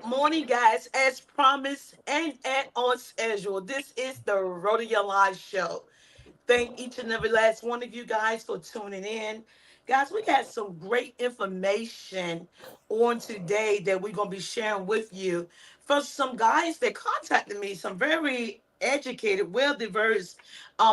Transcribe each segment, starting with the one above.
morning, guys. As promised and on schedule, this is the Rhoda Your Live show. Thank each and every last one of you guys for tuning in. Guys, we got some great information on today that we're going to be sharing with you. For some guys that contacted me, some very educated, well diverse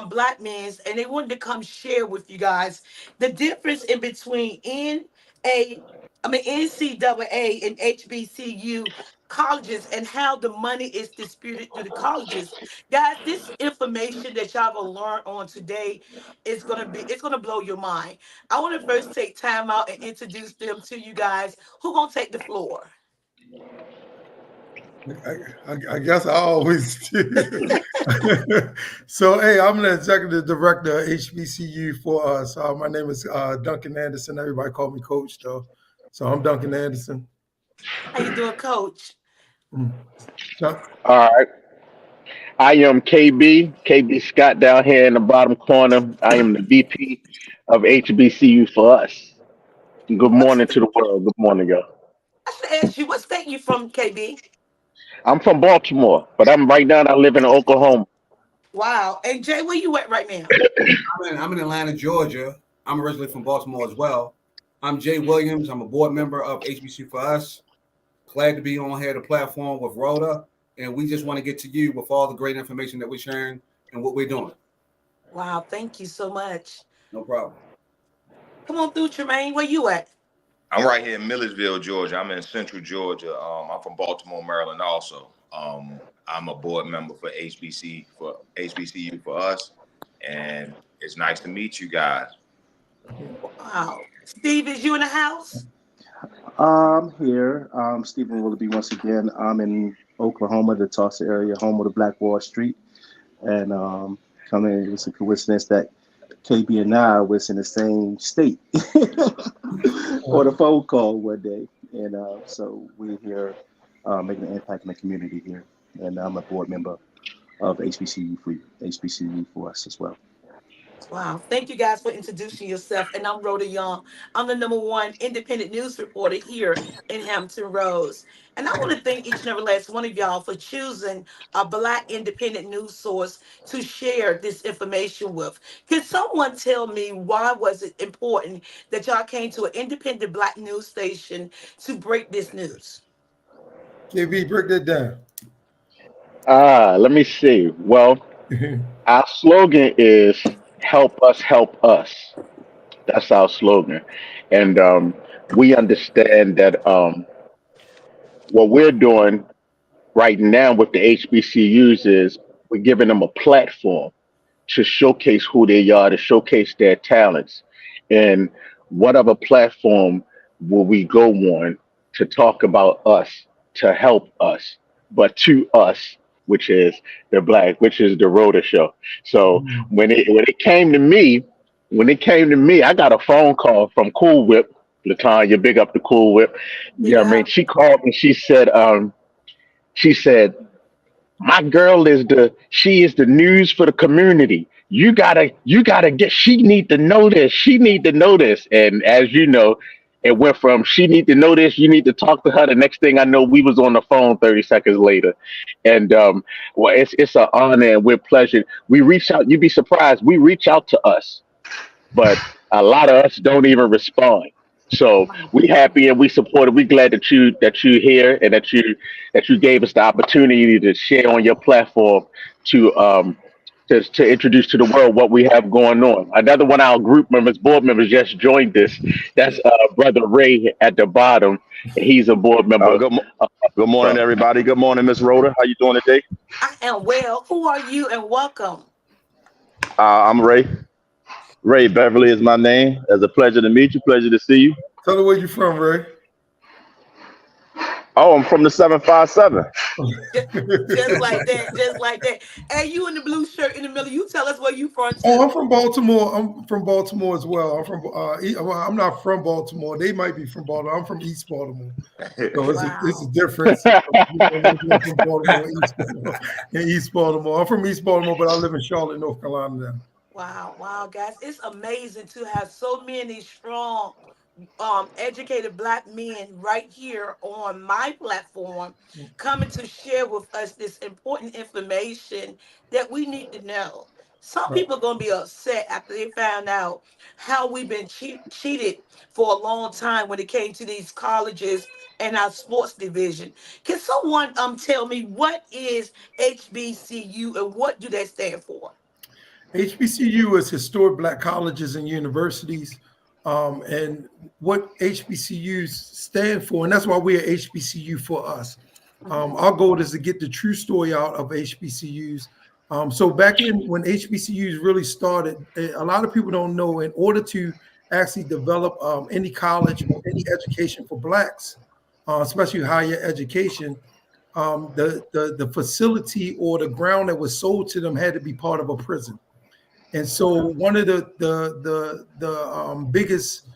black men, and they wanted to come share with you guys the difference in between NCAA and HBCU colleges and how the money is disputed through the colleges. Guys, this information that y'all gonna learn on today is gonna blow your mind. I want to first take time out and introduce them to you guys. Who gonna take the floor? I guess I always do. So, hey, I'm the executive director of HBCU4Us. My name is Duncan Anderson. Everybody call me Coach, though. So I'm Duncan Anderson. How you doing, Coach? Mm. So, All right. I am KB Scott down here in the bottom corner. I am the VP of HBCU for us. Good What morning st- to the world. Good morning, y'all. I should ask you, what state you from, KB? I'm from Baltimore, but I'm right now. I live in Oklahoma. Wow. And Jay, where you at right now? I'm in Atlanta, Georgia. I'm originally from Baltimore as well. I'm Jay Williams. I'm a board member of HBC4Us. Glad to be on here, the platform with Rhoda. And we just want to get to you with all the great information that we're sharing and what we're doing. Wow, thank you so much. No problem. Come on through, Tremaine. Where you at? I'm right here in Millersville, Georgia. I'm in Central Georgia. I'm from Baltimore, Maryland, also. I'm a board member for HBCU for us, and it's nice to meet you guys. Wow. Steve, is you in the house? I'm here. Stephen Willoughby once again. I'm in Oklahoma, the Tulsa area, home of the Black Wall Street. And coming, it's a coincidence that KB and I was in the same state on a phone call one day. And so we're here making an impact in the community here. And I'm a board member of HBCU for us as well. Wow. Thank you guys for introducing yourself. And I'm Rhoda Young. I'm the number one independent news reporter here in Hampton Roads. And I want to thank each and every last one of y'all for choosing a black independent news source to share this information with. Can someone tell me why was it important that y'all came to an independent black news station to break this news? KB, break that down. Let me see. Well, our slogan is "Help us, help us." That's our slogan, and we understand that what we're doing right now with the HBCUs is we're giving them a platform to showcase who they are, to showcase their talents. And whatever platform will we go on to talk about us, to help us, but to us, which is the Rhoda show. So when it came to me, I got a phone call from Cool Whip, Latanya, big up the Cool Whip. Yeah, I mean, Yeah. she called me. She said, my girl she is the news for the community. You gotta get, she need to know this. She need to know this. And as you know, it went from she need to know this, you need to talk to her. The next thing I know, we was on the phone 30 seconds later. And well, it's an honor and with pleasure. We reach out, you'd be surprised, we reach out to us, but a lot of us don't even respond. So we happy and we supported. We glad that you here and that you gave us the opportunity to share on your platform to to introduce to the world what we have going on. Another one of our group members, board members, just joined us. That's brother Ray at the bottom. He's a board member. Good, Uh, good morning, so, everybody. Good morning, Miss Rhoda. How you doing today? I am well. Who are you and welcome? I'm Ray. Ray Beverly is my name. It's a pleasure to meet you. Pleasure to see you. Tell her where you from, Ray. Oh, I'm from the 757. Just like that, just like that. And you in the blue shirt in the middle, you tell us where you from Oh, I'm too. from Baltimore. I'm from Baltimore as well. Well, I'm not from Baltimore. They might be from Baltimore. I'm from East Baltimore. So it's a Wow. difference. I'm from Baltimore, East Baltimore, in East Baltimore. I'm from East Baltimore, but I live in Charlotte, North Carolina now. Wow, wow, guys. It's amazing to have so many strong educated black men right here on my platform coming to share with us this important information that we need to know. Some Right. people are going to be upset after they found out how we've been cheated for a long time when it came to these colleges and our sports division. Can someone tell me what is HBCU and what do they stand for? HBCU is historic black colleges and universities. And what HBCUs stand for, and that's why we're HBCU for us. Mhm. Our goal is to get the true story out of HBCUs. So back in when HBCUs really started, a lot of people don't know in order to actually develop any college or any education for blacks, especially higher education, the facility or the ground that was sold to them had to be part of a prison. And so one of the biggest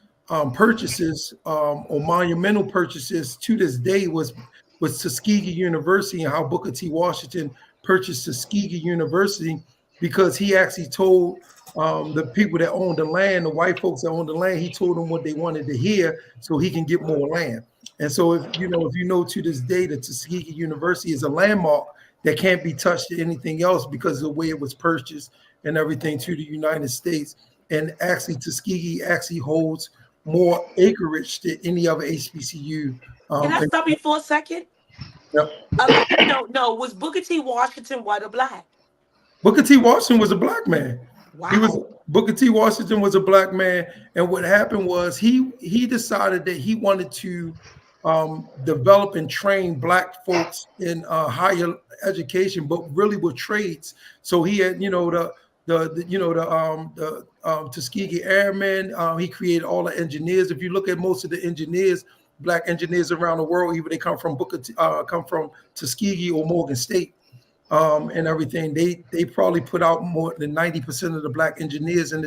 purchases or monumental purchases to this day was Tuskegee University, and how Booker T. Washington purchased Tuskegee University because he actually told the people that owned the land, the white folks that owned the land, he told them what they wanted to hear so he can get more land. And so if you know to this day that Tuskegee University is a landmark that can't be touched to anything else because of the way it was purchased and everything to the United States. And actually, Tuskegee actually holds more acreage than any other HBCU. Can I And, stop you for a second? yep. A lot of people don't know, was Booker T. Washington white or black? Booker T. Washington was a black man. He was Wow. Booker T. Washington was a black man, and what happened was he decided that he wanted to develop and train black folks in higher education, but really with trades. So he had the Tuskegee Airmen. He created all the engineers. If you look at most of the engineers, black engineers around the world, even they come from come from Tuskegee or Morgan State and everything. They probably put out more than 90% of the black engineers in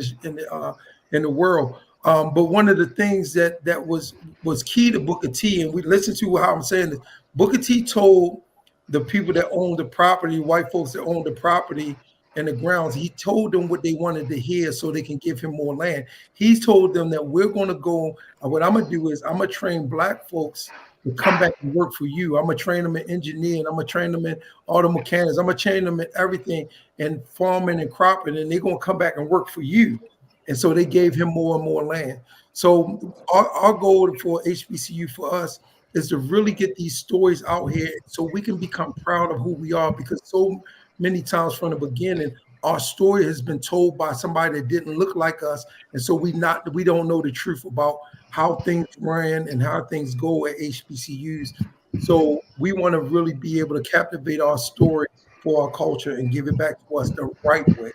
the world. But one of the things that was key to Booker T, and we listen to how I'm saying this, Booker T told the people that owned the property, white folks that owned the property and the grounds, he told them what they wanted to hear so they can give him more land. He told them that we're going to go, what I'm going to do is I'm going to train black folks to come back and work for you. I'm going to train them in engineering. I'm going to train them in auto mechanics. I'm going to train them in everything and farming and cropping, and they're going to come back and work for you. And so they gave him more and more land. So our goal for HBCU for us is to really get these stories out here so we can become proud of who we are, because so many times from the beginning, our story has been told by somebody that didn't look like us. And so we don't know the truth about how things ran and how things go at HBCUs. So we want to really be able to captivate our story for our culture and give it back to us the right way.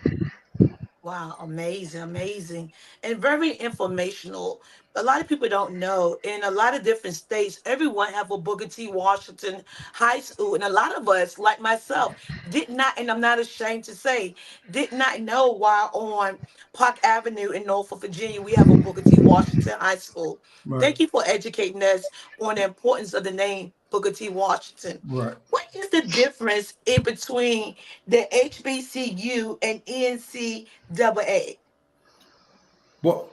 Wow, amazing, amazing, and very informational. A lot of people don't know. In a lot of different states, everyone have a Booker T. Washington High School, and a lot of us, like myself, did not, and I'm not ashamed to say, did not know why on Park Avenue in Norfolk, Virginia, we have a Booker T. Washington High School. Right, Thank you for educating us on the importance of the name Booker T. Washington. right. What is the difference in between the HBCU and NCAA? Well,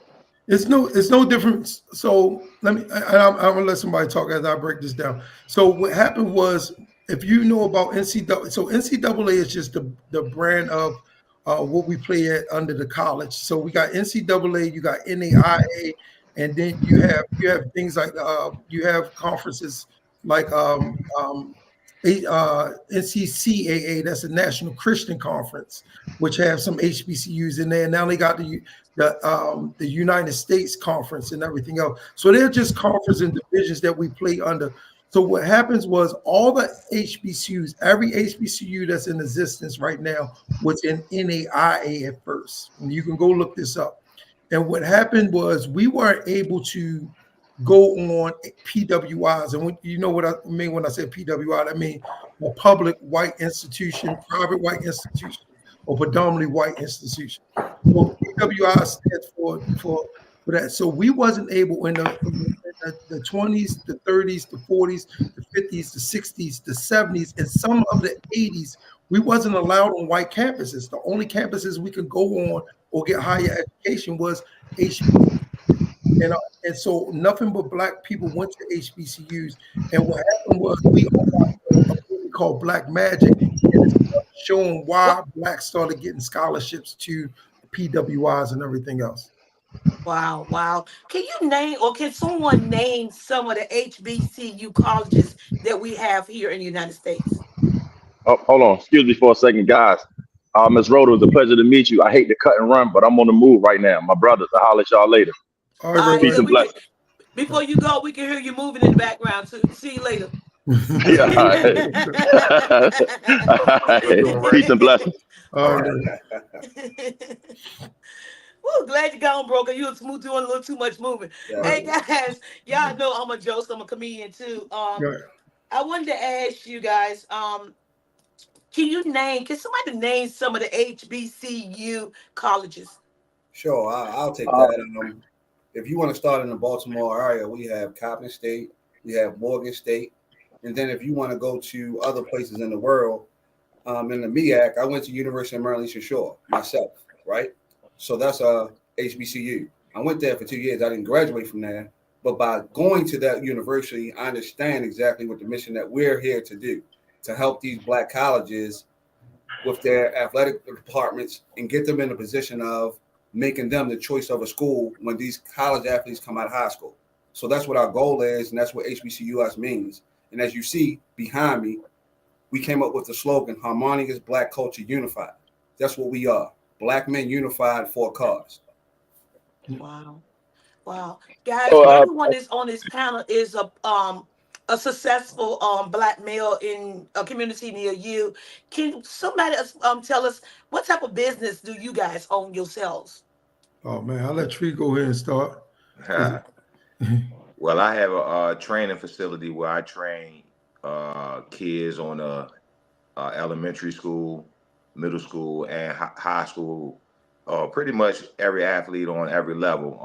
it's no difference. So I'm gonna let somebody talk as I break this down. So what happened was, if you know about NCAA, so NCAA is just the brand of what we play at under the college. So we got NCAA, you got NAIA, and then you have things like you have conferences like NCCAA, that's a National Christian Conference, which have some HBCUs in there. Now they got the United States Conference and everything else. So they're just conference and divisions that we play under. So what happens was all the HBCUs, every HBCU that's in existence right now was in NAIA at first. And you can go look this up. And what happened was we weren't able to go on PWIs. And you know what I mean when I say PWI, I mean a public white institution, private white institution, or predominantly white institution. So PWI stands for that. So we wasn't able in the 20s, the 30s, the 40s, the 50s, the 60s, the 70s, and some of the 80s, we wasn't allowed on white campuses. The only campuses we could go on or get higher education was HBCU. And so nothing but black people went to HBCUs. And what happened was we unlocked a movie called Black Magic, and it started showing What? why blacks started getting scholarships to PWIs and everything else. Wow, wow. Can you name or can someone name some of the HBCU colleges that we have here in the United States? Oh, hold on. Excuse me for a second, guys. Ms. Rhoda, it was a pleasure to meet you. I hate to cut and run, but I'm on the move right now. My brothers, I'll holler at y'all later. All right, All Ray right, Peace good. and Ray. We could blessings. before you go, we can hear you moving in the background too. See you later. Yeah, all right. All How you right. doing, Ray? Peace and blessings. All All right, right. Ray. Woo, glad you gone, broker. You was smooth doing a little too much moving. All Hey right. Definitely. guys, y'all know I'm a joke, I'm a comedian too. All right. I wanted to ask you guys, can somebody name some of the HBCU colleges? Sure, I'll take Uh, that. If you want to start in the Baltimore area, we have Coppin State, we have Morgan State, and then if you want to go to other places in the world, in the MEAC, I went to University of Maryland Eastern Shore myself, right? So that's a HBCU. I went there for 2 years. I didn't graduate from there, but by going to that university, I understand exactly what the mission that we're here to do, to help these black colleges with their athletic departments and get them in a position of making them the choice of a school when these college athletes come out of high school. So that's what our goal is, and that's what HBCUS means. And as you see behind me, we came up with the slogan, Harmonious Black Culture Unified. That's what we are. Black men unified for a cause. Wow. Wow. Guys, so, everyone that's on this panel is a successful black male in a community near you. Can somebody tell us what type of business do you guys own yourselves? Oh man, I'll let Tree go ahead and start. 'Cause Well, I have a training facility where I train kids on elementary school, middle school, and high school. Pretty much every athlete on every level.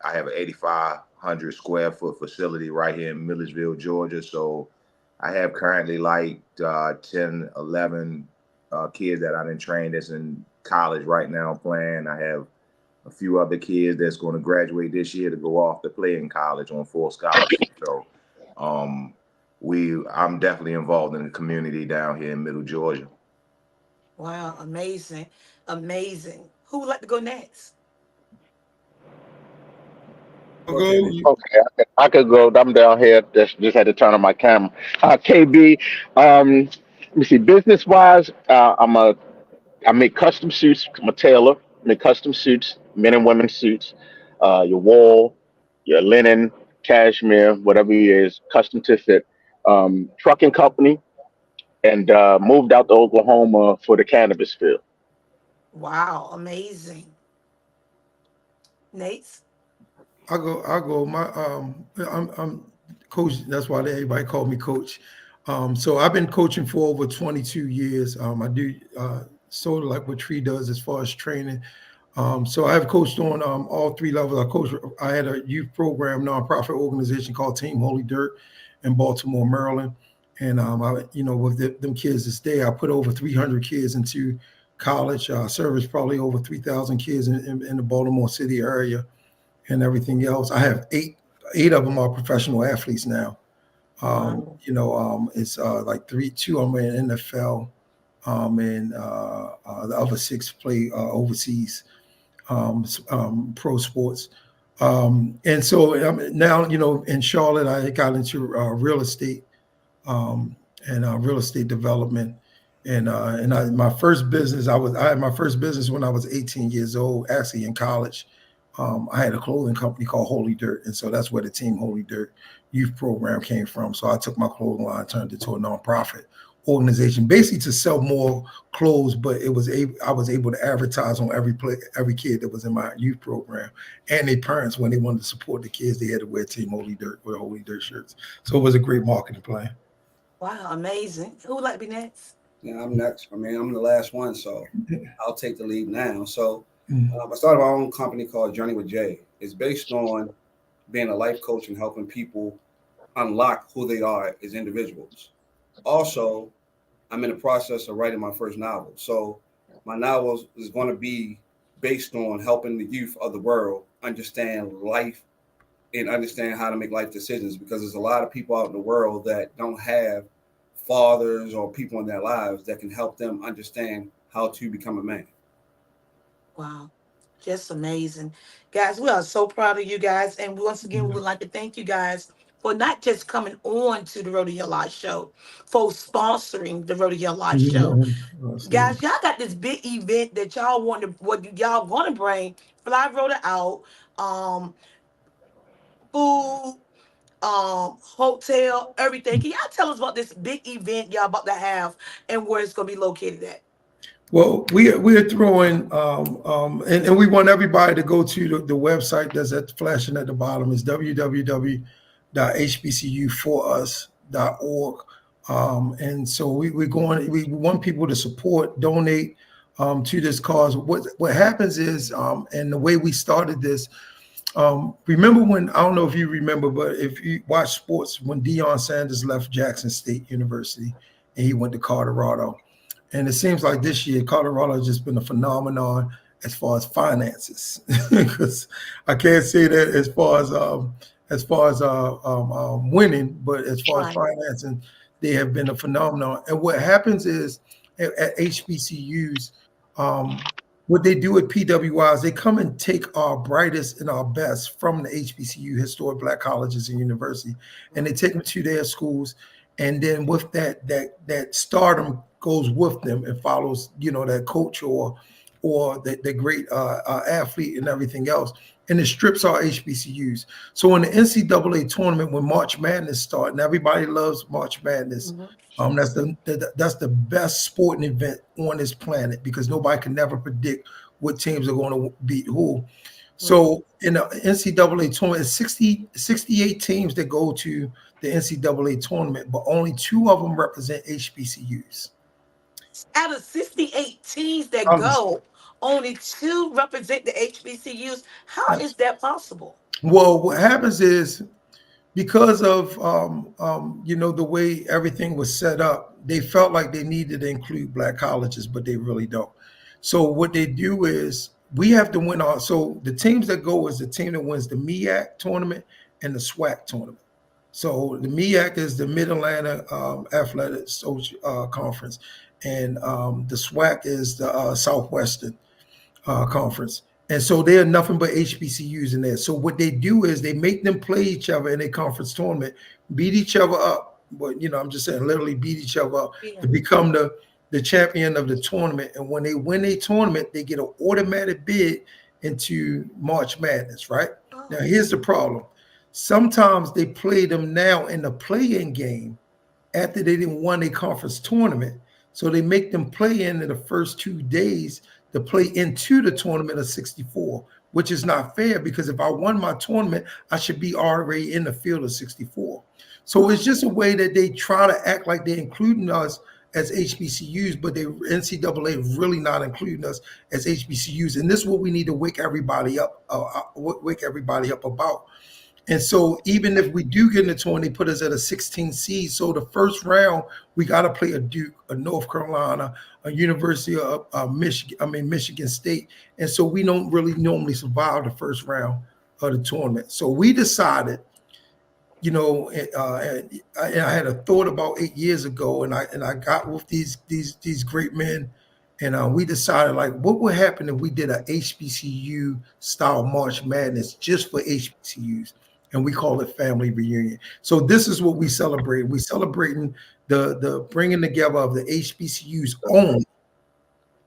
I have an 8,500 square foot facility right here in Millersville, Georgia. So I have currently like 10, 11 kids that I done trained that's in college right now playing. I have a few other kids that's going to graduate this year to go off to play in college on full scholarship. So um, I'm definitely involved in the community down here in Middle Georgia. Wow, amazing. Amazing. Who would like to go next? I'll Go, go. KB. okay, I could go. I'm down here. Just had to turn on my camera. KB, let me see. Business wise, I make custom suits. I'm a tailor. I make custom suits, men and women suits. Your wool, your linen, cashmere, whatever it is, custom to fit. Trucking company, and moved out to Oklahoma for the cannabis field. Wow, amazing. Nate's? I'll go. I'll go. I'm coach. That's why everybody call me coach. So I've been coaching for over 22 years. I do sort of like what Tree does as far as training. So I've coached on all three levels. I had a youth program nonprofit organization called Team Holy Dirt in Baltimore, Maryland, and with them kids this day, I put over 300 kids into college. Serviced probably over 3,000 kids in the Baltimore City area and everything else. I have eight of them are professional athletes now. Wow. It's like two of them are in NFL, and the other six play overseas pro sports. And so now, in Charlotte, I got into real estate and real estate development. My first business, I had my first business when I was 18 years old, actually in college. I had a clothing company called Holy Dirt, and so that's where the Team Holy Dirt youth program came from. So I took my clothing line, turned it into a nonprofit organization, basically to sell more clothes. But I was able to advertise on every kid that was in my youth program, and their parents when they wanted to support the kids, they had to wear Team Holy Dirt or Holy Dirt shirts. So it was a great marketing plan. Wow, amazing. Who would like to be next? Yeah, I'm next. I mean, I'm the last one, so I'll take the lead now. So Mm. I started my own company called Journey with Jay. It's based on being a life coach and helping people unlock who they are as individuals. Also, I'm in the process of writing my first novel. So my novel is going to be based on helping the youth of the world understand life and understand how to make life decisions, because there's a lot of people out in the world that don't have fathers or people in their lives that can help them understand how to become a man. Wow. Just amazing. Guys, we are so proud of you guys. And once again, we Yeah. would like to thank you guys for not just coming on to the Road to Your Life show, for sponsoring the Road to Your Life show. Yeah, absolutely. Guys, y'all got this big event that y'all want to, what y'all want to bring, Fly Rhoda out, um, food, hotel, everything. Can y'all tell us about this big event y'all about to have and where it's going to be located at? Well, we are throwing and we want everybody to go to the website that's at flashing at the bottom is www.hbcu4us.org. And so we want people to support, donate to this cause. What happens is and the way we started this, remember when, I don't know if you remember, but if you watch sports, when Deion Sanders left Jackson State University and he went to Colorado. And it seems like this year, Colorado has just been a phenomenon as far as finances. Because I can't say that as far as winning, but as far as Right. financing, they have been a phenomenon. And what happens is at HBCUs, um, what they do at PWIs, they come and take our brightest and our best from the HBCU, historic Black colleges and university, and they take them to their schools. And then with that stardom goes with them and follows, that coach or the great athlete and everything else. And it strips our HBCUs. So in the NCAA tournament, when March Madness starts, and everybody loves March Madness, Mhm. that's the best sporting event on this planet because nobody can never predict what teams are going to beat who. Mhm. So in the NCAA tournament, it's 68 teams that go to the NCAA tournament, but only two of them represent HBCUs. Out of 68 teams that Um, go, only two represent the HBCUs. How is that possible? well, what happens is because of the way everything was set up, they felt like they needed to include Black colleges, but they really don't. So what they do is we have to win our. So the teams that go is the team that wins the MEAC tournament and the SWAC tournament. So the MEAC is the Mid Atlantic Athletic Conference, and the SWAC is the Southwestern Conference. And so they're nothing but HBCUs in there. So what they do is they make them play each other in a conference tournament, beat each other up. But I'm just saying, literally beat each other up Yeah. to become the champion of the tournament. And when they win a tournament, they get an automatic bid into March Madness. Right now, Oh. here's the problem: sometimes they play them now in the play-in game after they didn't won a conference tournament. So they make them play in the first 2 days to play into the tournament of 64, which is not fair because if I won my tournament, I should be already in the field of 64. So it's Oh. just a way that they try to act like they're including us as HBCUs, but the NCAA really not including us as HBCUs. And this is what we need to wake everybody up about. And so even if we do get in the tournament, they put us at a 16 seed. So the first round, we got to play a Duke, a North Carolina, a University of Michigan State. And so we don't really normally survive the first round of the tournament. So we decided, and I had a thought about 8 years ago, and I got with these great men, and we decided like, what would happen if we did a HBCU style March Madness just for HBCUs, and we call it Family Reunion. So this is what we celebrate. We celebrating the bringing together of the HBCUs only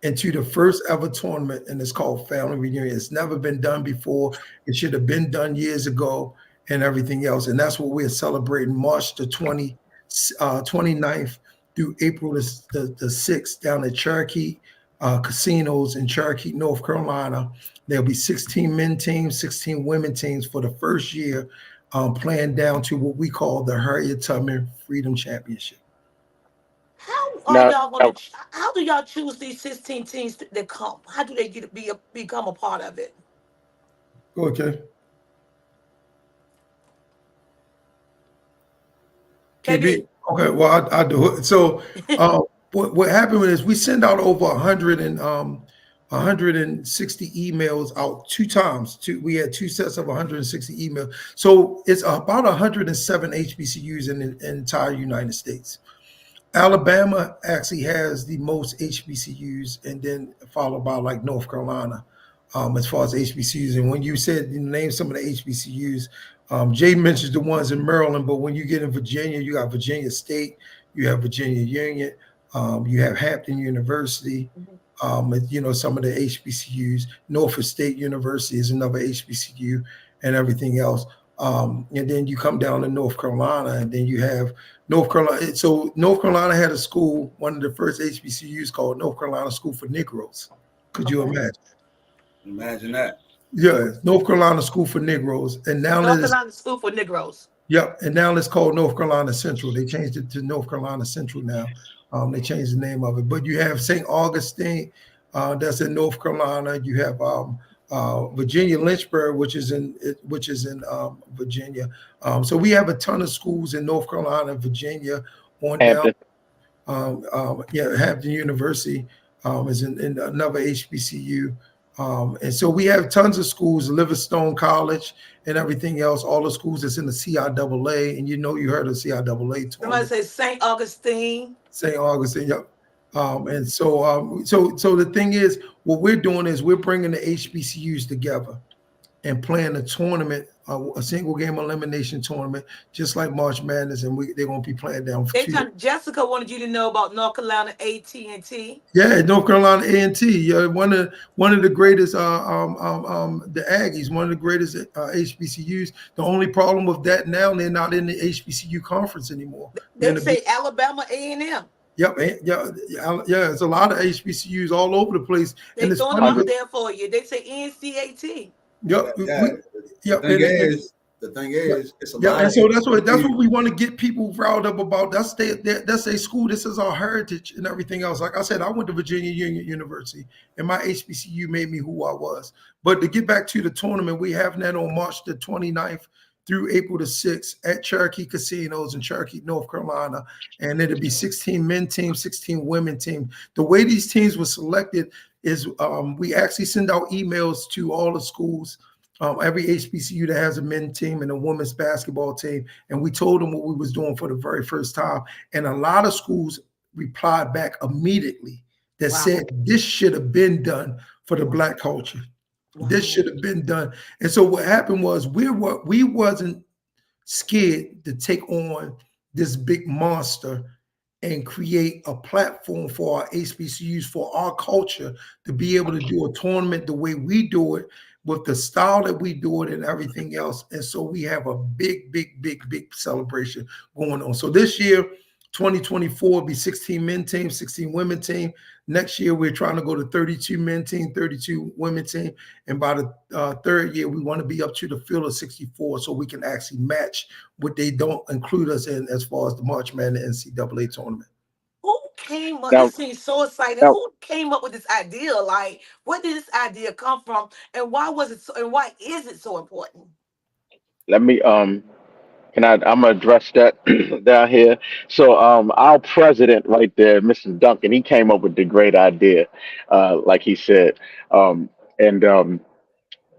into the first ever tournament, and it's called Family Reunion. It's never been done before. It should have been done years ago and everything else. And that's what we're celebrating March the 29th through April the 6th down at Cherokee Casinos in Cherokee, North Carolina. There'll be 16 men teams, 16 women teams for the first year, playing down to what we call the Harriet Tubman Freedom Championship. How are Now, y'all going to, how do y'all choose these 16 teams that come? How do they become a part of it? Okay. KB. KB. Okay, well, I do it. So, what happened is we send out over 100 and 160 emails out two times. We had two sets of 160 emails. So it's about 107 HBCUs in the entire United States. Alabama actually has the most HBCUs, and then followed by like North Carolina, as far as HBCUs. And when you said you name some of the HBCUs, Jay mentions the ones in Maryland, but when you get in Virginia, you got Virginia State, you have Virginia Union, you have Hampton University. Mhm. Some of the HBCUs. Norfolk State University is another HBCU, and everything else. And then you come down to North Carolina, and then you have North Carolina. So North Carolina had a school, one of the first HBCUs called North Carolina School for Negroes. Could you Okay. imagine? Imagine that. Yeah, North Carolina School for Negroes, and now North it's Carolina School for Negroes. yep, and now it's called North Carolina Central. They changed it to North Carolina Central now. They changed the name of it. But you have St. Augustine, that's in North Carolina. You have Virginia Lynchburg, which is in Virginia. So we have a ton of schools in North Carolina, Virginia, on down. Hampton. Yeah, Hampton University is in another HBCU. And so we have tons of schools, Livingstone College and everything else, all the schools that's in the CIAA. And you heard of CIAA Somebody tournament, says St. Augustine. St. Augustine. Yep. And so the thing is, what we're doing is we're bringing the HBCUs together and playing a tournament, a single game elimination tournament, just like March Madness, and they're going to be playing down for They 2 days. Jessica wanted you to know about North Carolina AT&T. Yeah, North Carolina A&T, one of the greatest, the Aggies, one of the greatest HBCUs. The only problem with that now, they're not in the HBCU conference anymore. They're in They the big, say Alabama A&M. yep, yeah. It's a lot of HBCUs all over the place, They and it's throwing them funny. out there for you. They say NCAT. Yep, Yeah. yep, The thing is, it's a yeah, lot and of so that's what we HBCUs. want to get people riled up about. That's a school. This is our heritage and everything else. Like I said, I went to Virginia Union University, and my HBCU made me who I was. But to get back to the tournament, we have that on March the 29th through April the 6th at Cherokee Casinos in Cherokee, North Carolina. And it'll be 16 men team, 16 women team. The way these teams were selected is we actually send out emails to all the schools, every HBCU that has a men's team and a women's basketball team, and we told them what we was doing for the very first time. And a lot of schools replied back immediately that Wow. said this should have been done for the Wow. Black culture. This Wow. should have been done. And so what happened was we wasn't scared to take on this big monster and create a platform for our HBCUs, for our culture to be able to do a tournament the way we do it, with the style that we do it and everything else. And so we have a big, big, big, big celebration going on. So this year, 2024, will be 16 men team, 16 women team. Next year, we're trying to go to 32 men team, 32 women team. And by the third year, we want to be up to the field of 64 so we can actually match what they don't include us in as far as the March Madness NCAA tournament. Who came up? Now, This seems so exciting. now Who came up with this idea? Like, where did this idea come from? And why was it so, and why is it so important? let me I'm gonna address that down here. So our president right there, Mr. Duncan, he came up with the great idea, like he said. And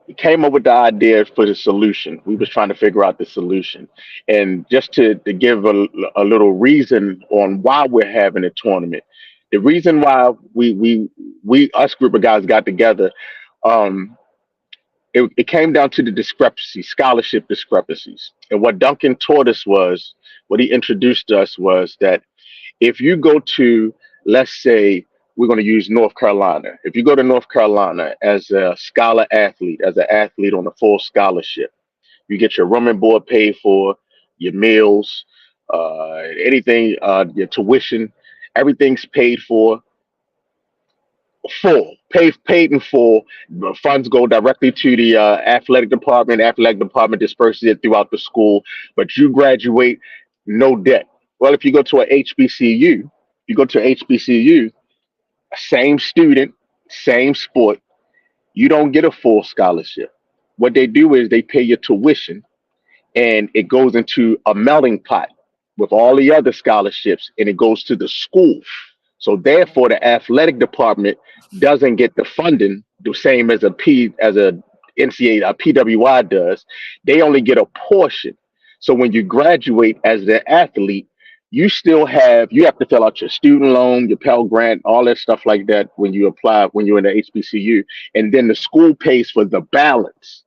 He came up with the idea for the solution. We was trying to figure out the solution. And just to give a little reason on why we're having a tournament. The reason why we us group of guys got together, um, it came down to the discrepancy, scholarship discrepancies. And what Duncan taught us was, what he introduced us was that if you go to, let's say, we're going to use North Carolina. If you go to North Carolina as a scholar athlete, as an athlete on a full scholarship, you get your room and board paid for, your meals, anything, your tuition, everything's paid for, full, paid in full. The funds go directly to the athletic department. Athletic department disperses it throughout the school, but you graduate, no debt. Well, if you go to a HBCU, you go to HBCU, same student, same sport, you don't get a full scholarship. What they do is they pay your tuition and it goes into a melting pot with all the other scholarships and it goes to the school. So therefore, the athletic department doesn't get the funding the same as a NCAA, a PWI does. They only get a portion. So when you graduate as an athlete, you have to fill out your student loan, your Pell Grant, all that stuff like that when you apply when you're in the HBCU, and then the school pays for the balance.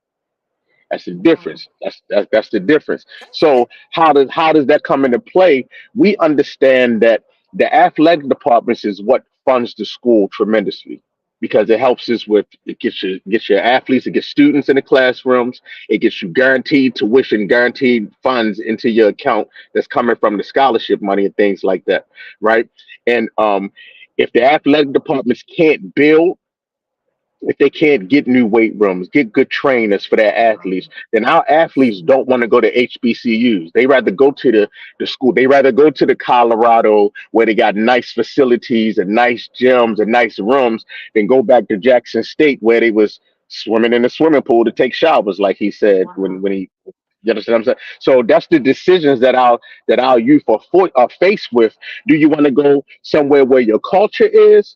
That's the Wow. difference. That's the difference. Okay. So how does that come into play? We understand that the athletic departments is what funds the school tremendously because it helps us with it gets your athletes, it gets students in the classrooms, it gets you guaranteed tuition, guaranteed funds into your account that's coming from the scholarship money and things like that, right? And if the athletic departments can't build if they can't get new weight rooms, get good trainers for their athletes, then our athletes don't want to go to HBCUs. They rather go to the school. They rather go to the Colorado where they got nice facilities and nice gyms and nice rooms than go back to Jackson State where they was swimming in the swimming pool to take showers, like he said Wow. when he. You understand what I'm saying? So that's the decisions that our youth are faced with. Do you want to go somewhere where your culture is?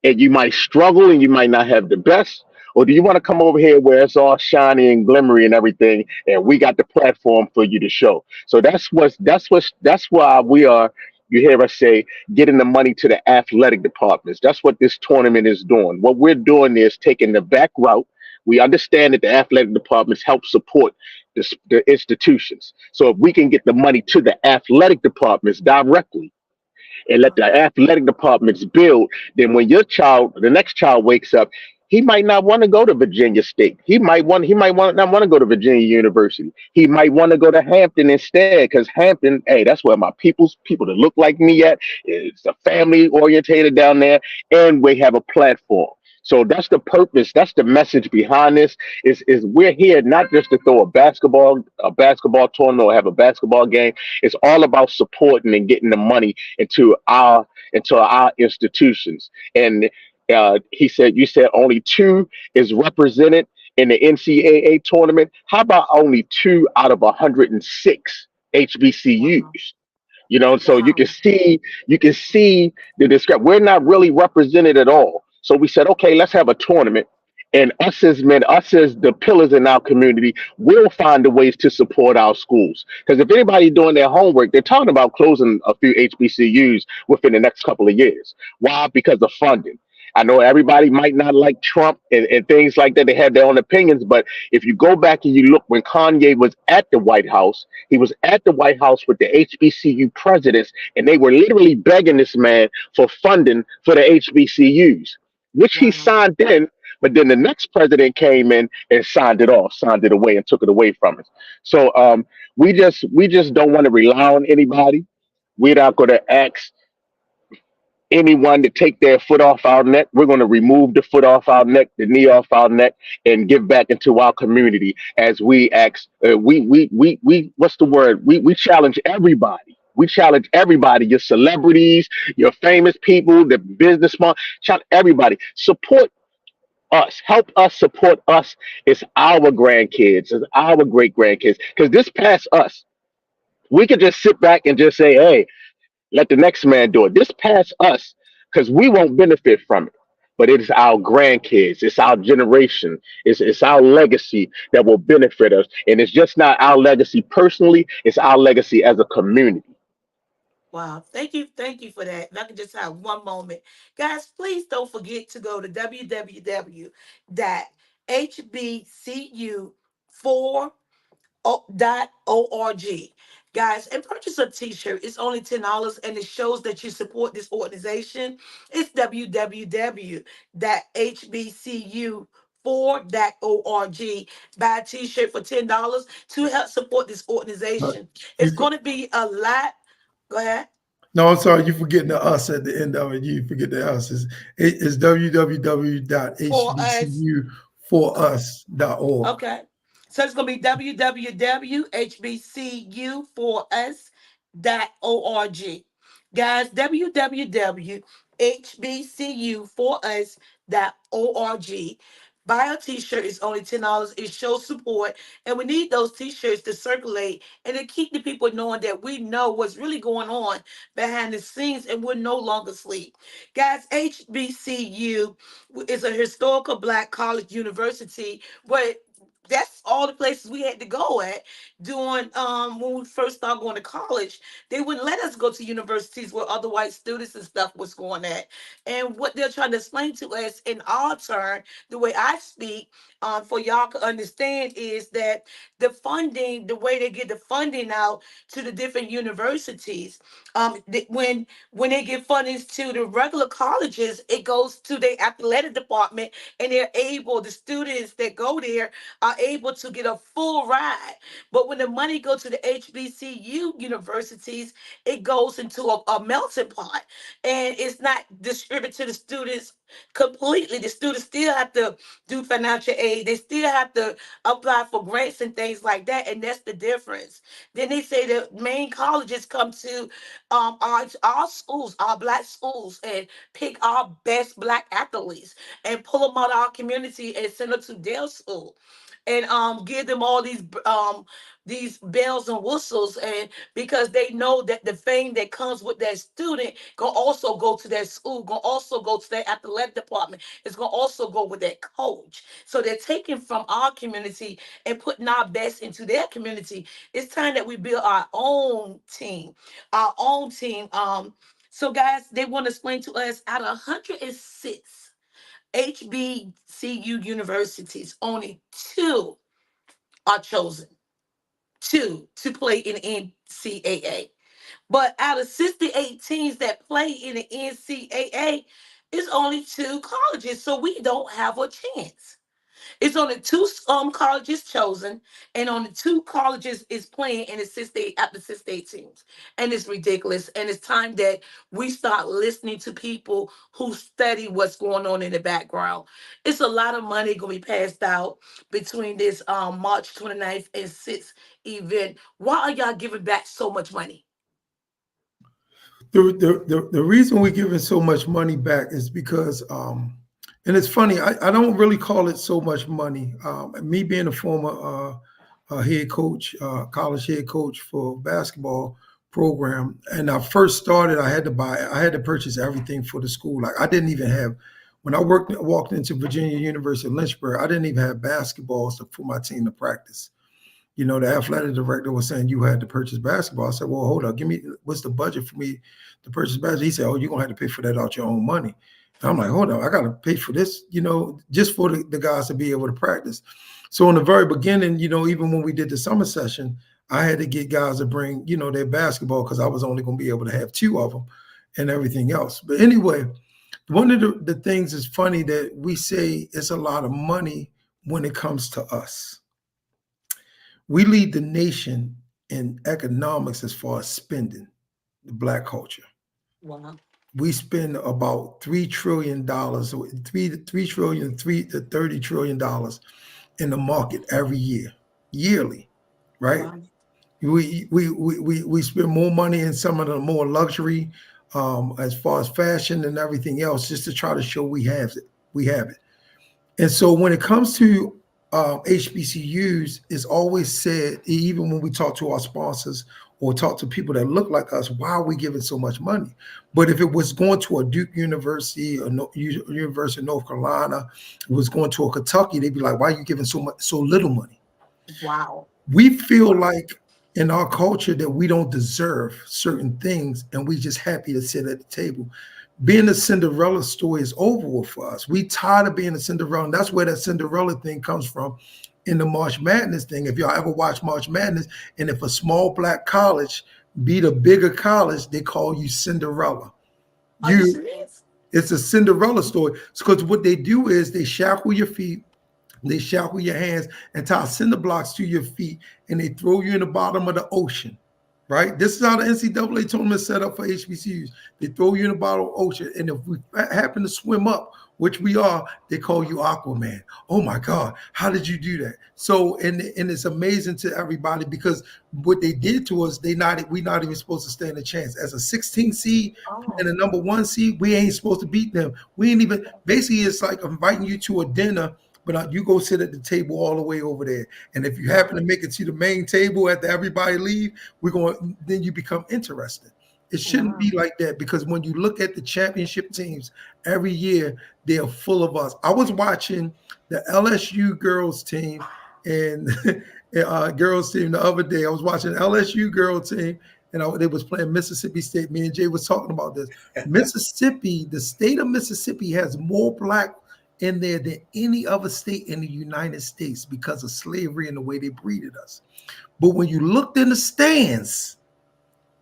And you might struggle and you might not have the best? Or do you want to come over here where it's all shiny and glimmery and everything, and we got the platform for you to show? So that's why we are. You hear us say getting the money to the athletic departments. That's what this tournament is doing. What we're doing is taking the back route. We understand that the athletic departments help support the institutions. So if we can get the money to the athletic departments directly, and let the athletic departments build, then when the next child wakes up, he might not want to go to Virginia State. He might not want to go to Virginia University. He might want to go to Hampton instead, because Hampton, hey, that's where my people that look like me at. It's a family orientated down there, and we have a platform. So that's the purpose. That's the message behind this. Is we're here not just to throw a basketball tournament or have a basketball game. It's all about supporting and getting the money into our institutions. And you said only two is represented in the NCAA tournament. How about only two out of 106 Wow. HBCUs? So Wow. you can see the description. We're not really represented at all. So we said, okay, let's have a tournament. And us as the pillars in our community, will find the ways to support our schools. Because if anybody doing their homework, they're talking about closing a few HBCUs within the next couple of years. Why? Because of funding. I know everybody might not like Trump and things like that. They have their own opinions. But if you go back and you look when Kanye was at the White House, he was at the White House with the HBCU presidents, and they were literally begging this man for funding for the HBCUs, which he Wow. signed in. But then the next president came in and signed it away, and took it away from us. So we just don't want to rely on anybody. We're not going to ask anyone to take their foot off our neck. We're going to remove the foot off our neck, the knee off our neck, and give back into our community as we ask. What's the word? We challenge everybody. We challenge everybody, your celebrities, your famous people, the businessmen, challenge everybody. Support us. Help us support us. It's our grandkids. It's our great grandkids. Because this past us, we could just sit back and just say, hey, let the next man do it. This past us, because we won't benefit from it. But it's our grandkids, it's our generation, it's our legacy that will benefit us. And it's just not our legacy personally, it's our legacy as a community. Wow. Thank you for that. If I could just have one moment. Guys, please don't forget to go to www.hbcu4.org, guys, and purchase a t-shirt. It's only $10 and it shows that you support this organization. It's www.hbcu4.org. Buy a t-shirt for $10 to help support this Uh, organization. It's you for, going to be a lot. Go ahead. no, I'm sorry, you forgetting the us at the end of it. You forget the us. It's For us. www.hbcu4us.org. Okay. So it's going to be www.hbcu4us.org. Guys, www.hbcu4us.org. Buy a t-shirt. It's only $10. It shows support. And we need those t-shirts to circulate and to keep the people knowing that we know what's really going on behind the scenes and we're no longer asleep. Guys, HBCU is a historical black college university, but that's all the places we had to go at during when we first started going to college. They wouldn't let us go to universities where other white students and stuff was going at. And what they're trying to explain to us in our turn, the way I speak, for y'all to understand, is that the funding, the way they get the funding out to the different universities, when they give funding to the regular colleges, it goes to the athletic department, and they're able, the students that go there are able to get a full ride. But when the money goes to the HBCU universities, it goes into a melting pot, and it's not distributed to the students completely. The students still have to do financial aid. They still have to apply for grants and things like that, and that's the difference. Then they say the main colleges come to our schools, our black schools, and pick our best black athletes and pull them out of our community and send them to their school, and give them all these bells and whistles, and because they know that the fame that comes with that student gonna also go to that school, gonna also go to that athletic department, it's gonna also go with that coach. So they're taking from our community and putting our best into their community. It's time that we build our own team, our own team. So guys, they want to explain to us, out of 106 HBCU universities, only two are chosen, two to play in the NCAA. But out of 68 teams that play in the NCAA, it's only two colleges, so we don't have a chance. It's only two colleges chosen, and only two colleges is playing in the 68 after 68 teams, and it's ridiculous. And it's time that we start listening to people who study what's going on in the background. It's a lot of money going to be passed out between this March 29th and 6th event. Why are y'all giving back so much money? The reason we're giving so much money back is because and it's funny, I don't really call it so much money. Me being a former head coach, college head coach for basketball program, and I first started, I had to purchase everything for the school. Like I didn't even have, when I walked into Virginia University of Lynchburg, I didn't even have basketballs for my team to practice. You know, the athletic director was saying you had to purchase basketball. I said, well, hold up, give me, what's the budget for me to purchase basketball? He said, oh, you're gonna have to pay for that out your own money. And I'm like, hold on, I gotta pay for this, you know, just for the guys to be able to practice. So in the very beginning, you know, even when we did the summer session, I had to get guys to bring, you know, their basketball because I was only gonna be able to have two of them and everything else. But anyway, one of the things is funny that we say it's a lot of money when it comes to us. We lead the nation in economics as far as spending, the black culture. Wow. We spend about $3 trillion, three to $30 trillion in the market every year, yearly, right? Wow. We spend more money in some of the more luxury, as far as fashion and everything else, just to try to show we have it. We have it. And so when it comes to HBCUs, it's always said, even when we talk to our sponsors or talk to people that look like us, why are we giving so much money? But if it was going to a Duke University or University of North Carolina, it was going to a Kentucky, they'd be like, why are you giving so little money? Wow. We feel like in our culture that we don't deserve certain things, and we just happy to sit at the table. Being a Cinderella story is over with for us. We tired of being a Cinderella, and that's where that Cinderella thing comes from in the March Madness thing. If y'all ever watch March Madness, and if a small black college beat a bigger college, they call you Cinderella. Are you serious? It's a Cinderella story. Because what they do is they shackle your feet, they shackle your hands and tie cinder blocks to your feet, and they throw you in the bottom of the ocean. Right? This is how the NCAA tournament is set up for HBCUs. They throw you in the bottom of the ocean, and if we happen to swim up, which we are, they call you Aquaman. Oh my God, how did you do that? So, and it's amazing to everybody because what they did to us, we're not even supposed to stand a chance. As a 16 seed and a number 1 seed, we ain't supposed to beat them. We ain't even, basically it's like inviting you to a dinner, but you go sit at the table all the way over there. And if you happen to make it to the main table after everybody leave, then you become interested. It shouldn't Wow. be like that because when you look at the championship teams every year, they're full of us. I was watching the LSU girls team and girls team the other day. I was watching LSU girl team and they was playing Mississippi State. Me and Jay was talking about this. Mississippi, the state of Mississippi has more black in there than any other state in the United States because of slavery and the way they breeded us. But when you looked in the stands,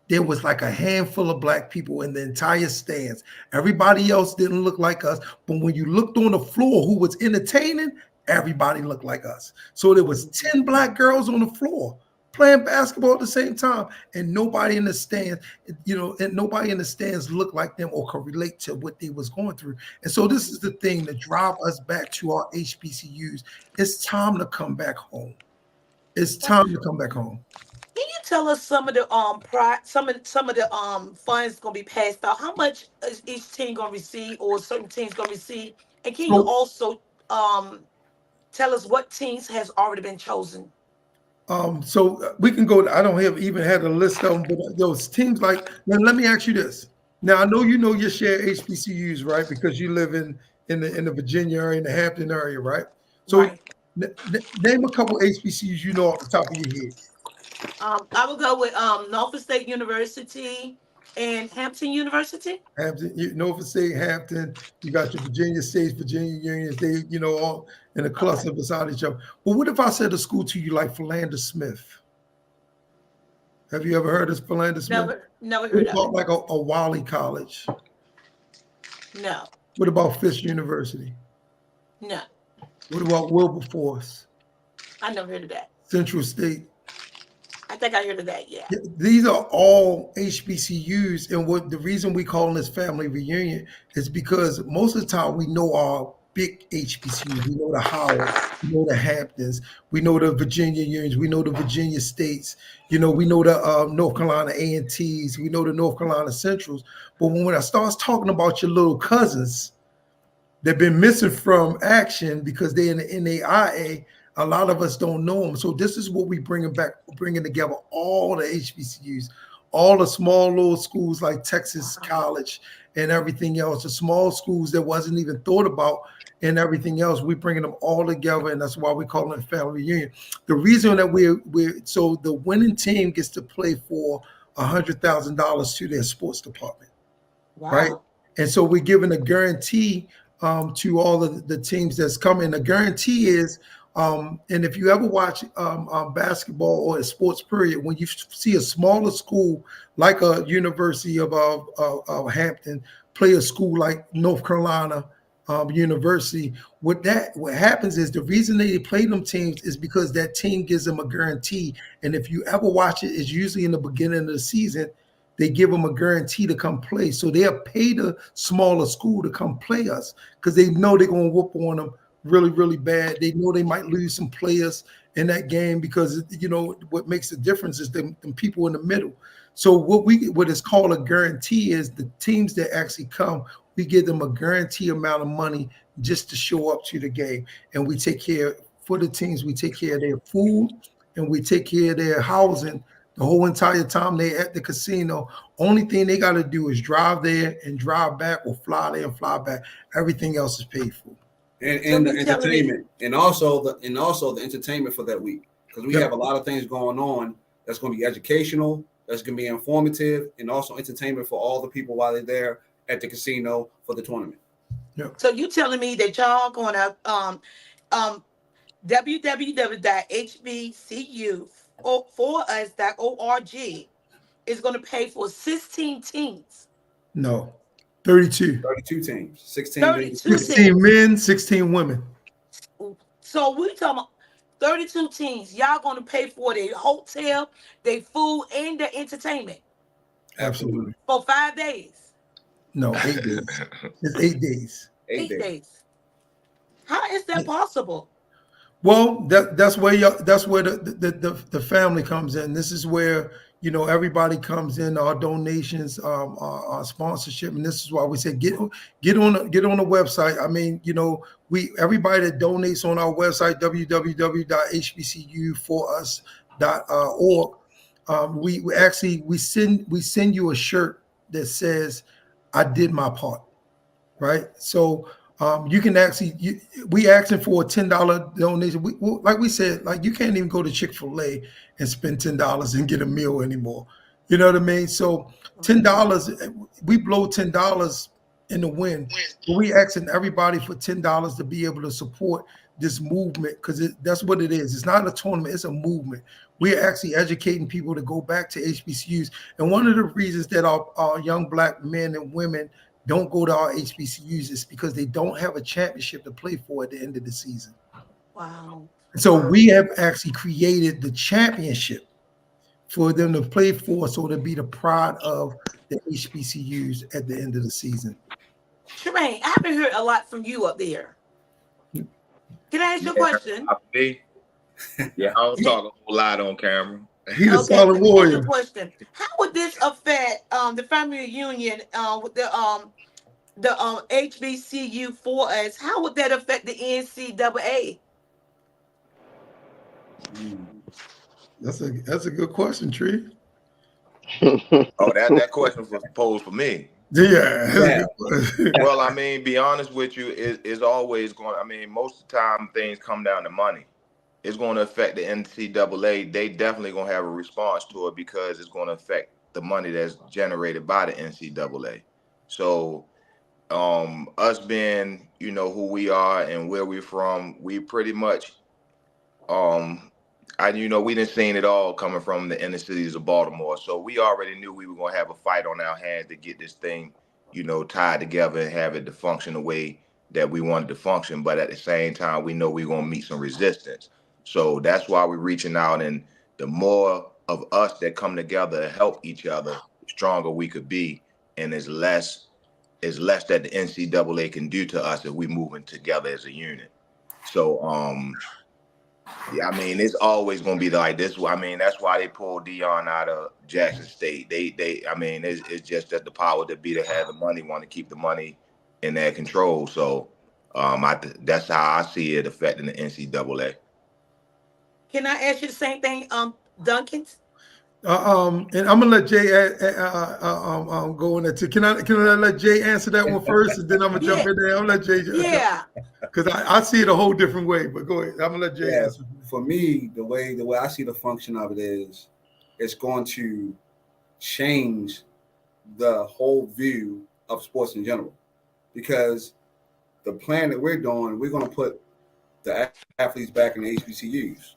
there was like a handful of black people in the entire stands. Everybody else didn't look like us. But when you looked on the floor who was entertaining, everybody looked like us. So there was 10 black girls on the floor playing basketball at the same time, and nobody in the stands, and nobody in the stands looked like them or could relate to what they was going through. And so this is the thing that drive us back to our HBCUs. It's time to come back home. It's time to come back home. Can you tell us some of the some of the funds gonna be passed out? How much is each team gonna receive, or certain teams gonna receive? And can you So also tell us what teams has already been chosen? we can go. I don't have even had a list of them, but those teams like. Now, let me ask you this. Now, I know you know your share HBCUs, right? Because you live in the Virginia area, in the Hampton area, right? So, Right. name a couple HBCUs you know off the top of your head. I will go with Norfolk State University and Hampton University. Hampton, Norfolk State, Hampton. You got your Virginia States, Virginia Unions. They, all in a Okay. cluster beside each other. But what if I said a school to you like Philander Smith? Have you ever heard of Philander Smith? Never What heard of about it. like a Wiley College? No, What about Fisk University? no, What about Wilberforce? I never heard of that. Central State? I think I heard of that. Yeah. Yeah, these are all HBCUs, and what the reason we call this family reunion is because most of the time we know our big HBCUs. We know the Howard, we know the Hamptons, we know the Virginia Unions, we know the Virginia States. We know the North Carolina A&Ts, we know the North Carolina Centrals. But when I start talking about your little cousins, they've been missing from action because they're in the NAIA. A lot of us don't know them. So this is what we bringing back, bringing together all the HBCUs, all the small little schools like Texas College and everything else, the small schools that wasn't even thought about and everything else. We bringing them all together, and that's why we call it a family reunion. The reason that so the winning team gets to play for $100,000 to their sports department, right? Wow. And so we're giving a guarantee to all of the teams that's coming. The guarantee is, and if you ever watch basketball or a sports period, when you see a smaller school like a University of Hampton play a school like North Carolina University, what happens is the reason they play them teams is because that team gives them a guarantee. And if you ever watch it, it's usually in the beginning of the season. They give them a guarantee to come play. So they'll pay the smaller school to come play us because they know they're going to whoop on them really, really bad. They know they might lose some players in that game because, what makes the difference is them people in the middle. So what is called a guarantee is the teams that actually come, we give them a guarantee amount of money just to show up to the game. And we take care, for the teams, we take care of their food and we take care of their housing the whole entire time they're at the casino. Only thing they got to do is drive there and drive back, or fly there and fly back. Everything else is paid for. So And the you telling me? entertainment, and also the entertainment for that week, because we Yep. have a lot of things going on that's going to be educational, that's going to be informative, and also entertainment for all the people while they're there at the casino for the tournament. So you telling me that y'all gonna um www.hbcu4us.org is gonna pay for 16 teams, No, 32. 32 teams, 16 being 32 16 teams. men, 16 women. So we talking about 32 teams. Y'all gonna pay for their hotel, their food, and their entertainment Absolutely. for 5 days, No, 8 days. It's 8 days. 8 days. How is that possible? Well, that's where the family comes in. This is where everybody comes in, our donations, our sponsorship, and this is why we say get on the website. I mean, we everybody that donates on our website www.hbcu4us.org. We actually we send you a shirt that says I did my part, right? So you can actually we asking for a $10 donation. Like we said, like you can't even go to Chick-fil-A and spend $10 and get a meal anymore. You know what I mean? So $10, we blow $10 in the wind, but we asking everybody for $10 to be able to support this movement, because that's what it is. It's not a tournament, it's a movement. We're actually educating people to go back to HBCUs. And one of the reasons that our young black men and women don't go to our HBCUs is because they don't have a championship to play for at the end of the season. Wow. And so we have actually created the championship for them to play for, so to be the pride of the HBCUs at the end of the season. Tremaine, I haven't heard a lot from you up there. Can I ask you a Yeah, question? me. Yeah, I don't talk a whole lot on camera. He's a Okay, solid let me ask you a warrior. question. How would this affect the family reunion with the HBCU for us? How would that affect the NCAA? That's a good question, Tree. Oh, that question was posed for me. Yeah, that's a Yeah. good question. Well, I mean, be honest with you, is always going. I mean, most of the time things come down to money. It's going to affect the NCAA. They definitely going to have a response to it because it's going to affect the money that's generated by the NCAA. So, us being, who we are and where we're from, we pretty much, um, we didn't seen it all coming from the inner cities of Baltimore. So we already knew we were going to have a fight on our hands to get this thing, tied together and have it to function the way that we wanted to function. But at the same time, we know we're going to meet some resistance. So that's why we're reaching out. And the more of us that come together to help each other, the stronger we could be. And it's less that the NCAA can do to us if we moving together as a unit. So, yeah, I mean, it's always gonna be like this. I mean, that's why they pulled Dion out of Jackson State. I mean, it's just that the power to be to have the money, want to keep the money in their control. So, that's how I see it affecting the NCAA. Can I ask you the same thing, Duncan? And I'm gonna let Jay go in there too. Can I let Jay answer that one first, and then I'm gonna jump Yeah, in there. I'm gonna let Jay jump, yeah. because I see it a whole different way. But go ahead. I'm gonna let Jay Yeah. answer. For me, the way I see the function of it is, it's going to change the whole view of sports in general, because the plan that we're doing, we're going to put the athletes back in the HBCUs.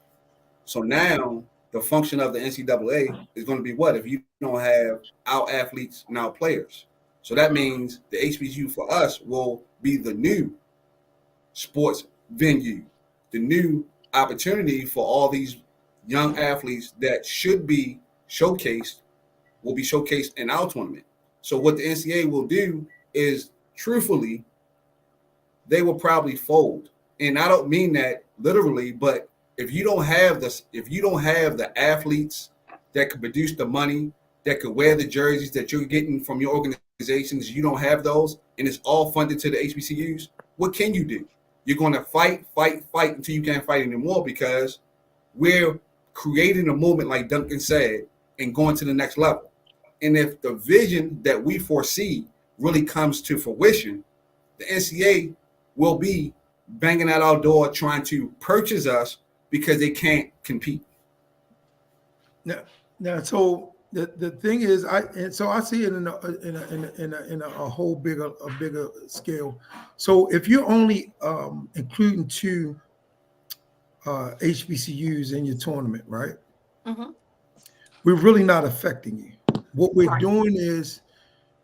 So now the function of the NCAA is going to be what if you don't have our athletes and our players? So that means the HBCU for us will be the new sports venue, the new opportunity for all these young athletes that should be showcased, will be showcased in our tournament. So what the NCAA will do is, truthfully, they will probably fold. And I don't mean that literally, but if you don't have the athletes that could produce the money, that could wear the jerseys that you're getting from your organizations, you don't have those, and it's all funded to the HBCUs, what can you do? You're going to fight, fight, fight until you can't fight anymore, because we're creating a movement, like Duncan said, and going to the next level. And if the vision that we foresee really comes to fruition, the NCAA will be banging at our door trying to purchase us because they can't compete. Now, so the thing is, I see it in a whole bigger scale. So if you're only including two HBCUs in your tournament, right? Mm-hmm. We're really not affecting you. What we're Right. doing is